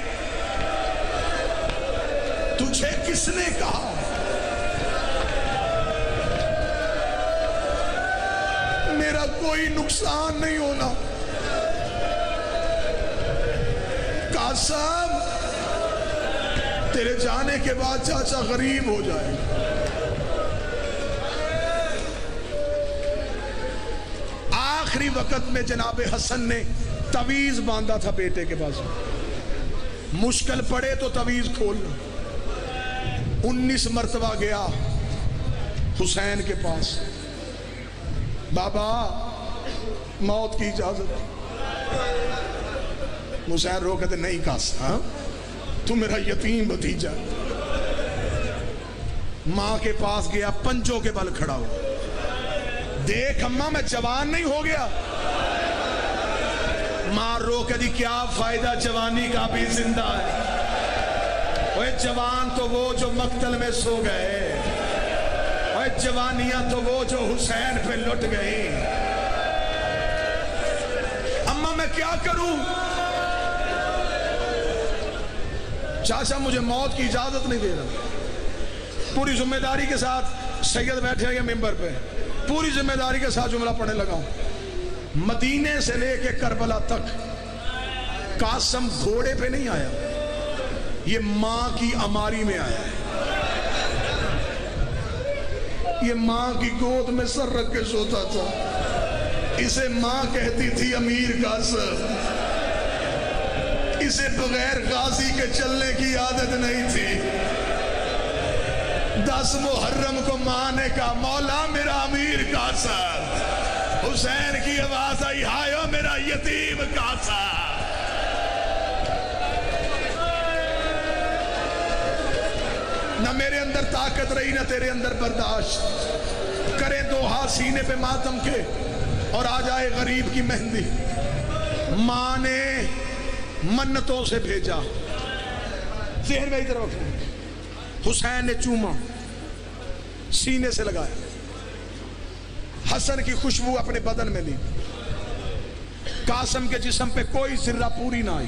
تجھے کس نے کہا میرا کوئی نقصان نہیں ہونا؟ قاسم تیرے جانے کے بعد چاچا غریب ہو جائے. آخری وقت میں جناب حسن نے تعویذ باندھا تھا بیٹے کے پاس. مشکل پڑے تو تعویذ کھولنا. 19 مرتبہ گیا حسین کے پاس. بابا موت کی اجازت. حسین رو کہتے نہیں قاسم تو میرا یتیم بھتیجا. ماں کے پاس گیا, پنجوں کے بل کھڑا ہوا. دیکھ اماں میں جوان نہیں ہو گیا. ماں رو کے دی کیا فائدہ جوانی کا بھی زندہ ہے. اوے جوان تو وہ جو مقتل میں سو گئے, اوے جوانیاں تو وہ جو حسین پہ لٹ گئی. اماں میں کیا کروں؟ چاچا مجھے موت کی اجازت نہیں دے رہا. پوری ذمہ داری کے ساتھ سید بیٹھے ہیں ممبر پہ, پوری ذمہ داری کے ساتھ جملہ پڑھنے لگا ہوں. مدینے سے لے کے کربلا تک قاسم گھوڑے پہ نہیں آیا, یہ ماں کی اماری میں آیا ہے. یہ ماں کی گود میں سر رکھ کے سوتا تھا. اسے ماں کہتی تھی امیر قاسم. اسے بغیر غازی کے چلنے کی عادت نہیں تھی. 10 محرم کو ماں نے کہا مولا میرا امیر قاسم. حسین کی آواز آئی ہایو میرا یتیم قاسم. نہ میرے اندر طاقت رہی نہ تیرے اندر برداشت. کریں 2 ہاتھ سینے پہ ماتم کے اور آ جائے غریب کی مہندی. ماں نے منتوں سے بھیجا. ذہن میں ادھر رکھو. حسین نے چوما, سینے سے لگایا, حسن کی خوشبو اپنے بدن میں لی. قاسم کے جسم پہ کوئی ذرہ پوری نہ آئی.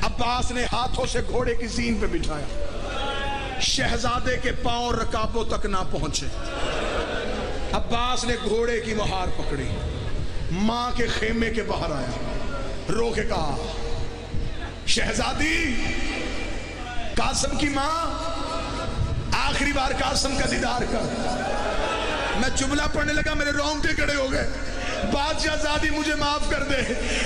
عباس نے ہاتھوں سے گھوڑے کی زین پہ بٹھایا. شہزادے کے پاؤں رکابوں تک نہ پہنچے. عباس نے گھوڑے کی مہار پکڑی, ماں کے خیمے کے باہر آیا, رو کے کہا شہزادی. قاسم کی ماں آخری بار قاسم کا دیدار کر. میں جملہ پڑھنے لگا, میرے رونگٹے کھڑے ہو گئے. بادشاہ زادی مجھے معاف کر دے.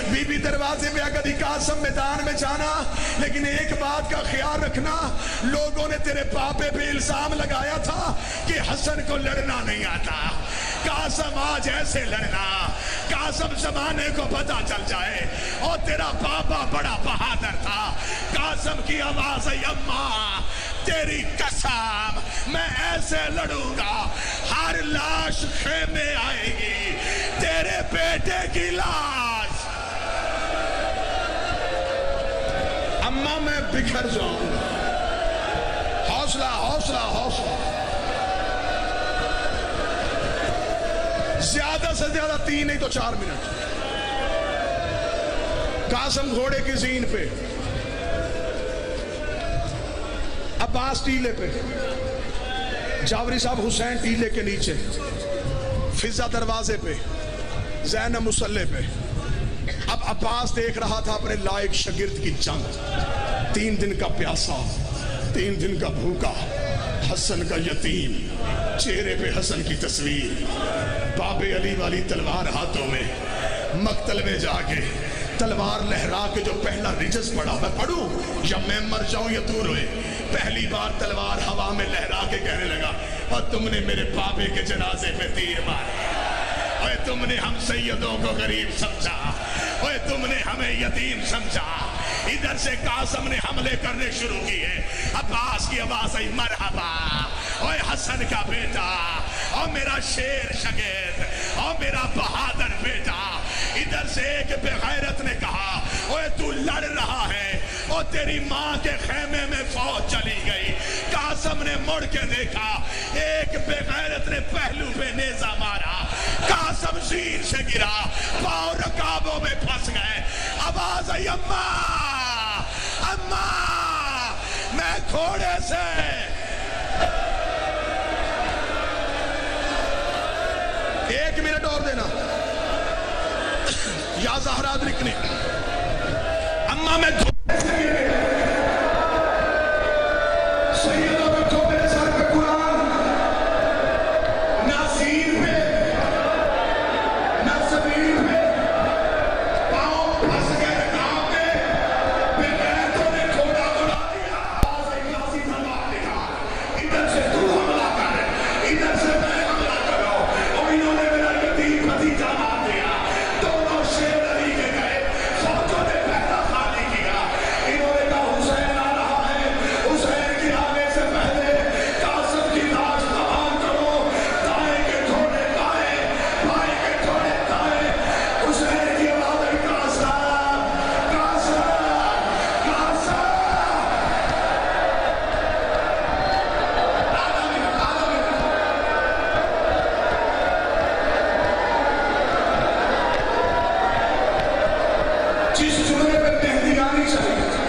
بی بی دروازے پہ آ کر قاسم میدان میں جانا, لیکن ایک بات کا خیال رکھنا, لوگوں نے تیرے پاپے پہ الزام لگایا تھا کہ حسن کو لڑنا نہیں آتا. قاسم آج ایسے لڑنا, قاسم زمانے کو پتہ چل جائے اور تیرا پاپا بڑا بہادر تھا. قاسم کی آواز ہے اماں تیری قسم میں ایسے لڑوں گا, ہر لاش خیمے آئے گی, تیرے بیٹے کی لاش. اماں میں بکھر جاؤں گا. حوصلہ حوصلہ حوصلہ. زیادہ سے زیادہ 3 نہیں تو 4 منٹ. قاسم گھوڑے کی زین پہ, عباس ٹیلے پہ, جاوری صاحب حسین ٹیلے کے نیچے, فضا دروازے پہ, زینب مسلح پہ. اب عباس دیکھ رہا تھا اپنے لائق شاگرد کی جنگ. 3 دن کا پیاسا, 3 دن کا بھوکا, حسن کا یتیم, چہرے پہ حسن کی تصویر, باب علی والی تلوار ہاتھوں میں. مقتل میں جا کے تلوار لہرا کے جو پہلا رجس پڑا, میں پڑھوں یا میں مر جاؤں یا تو روئے. پہلی بار تلوار ہوا میں لہرا کے کہنے لگا اور تم نے میرے پاپے کے جنازے پہ تیر مارے, اور تم نے ہم سیدوں کو غریب سمجھا, اور تم نے ہمیں یتیم سمجھا. ادھر سے قاسم نے حملے کرنے شروع کیے. عباس کی آواز آئی مرحبا, اور حسن کا بیٹا, اور میرا شیر شاگرد, اور میرا بہادر بیٹا. ادھر سے ایک بے غیرت نے کہا اوے تو لڑ رہا ہے اور تیری ماں کے خیمے میں فوج چلی گئی. قاسم نے مڑ کے دیکھا, ایک بے غیرت نے پہلو پہ نیزہ مارا. قاسم زین سے گرا, پاؤں رکابوں میں پھنس گئے. آواز آئی اماں اماں. میں گھوڑے سے ایک منٹ اور دینا یا زہرا ادرکنی. اماں میں گھوڑے سے سیدوں میں تو میرے سر پہ قرآن, نہ زین پہ نہ زمین پہ, پاؤں پھنس گئے رکاب میں. بغیرتوں نے گھوڑا اڑا دیا. غازی تلوار لکھا, ادھر سے تو حملہ کر, ادھر سے میں حملہ کرو. اور انہوں نے میرا یتیم بھتیجا مار دیا. دونوں شیر علی کے گئے. صحیح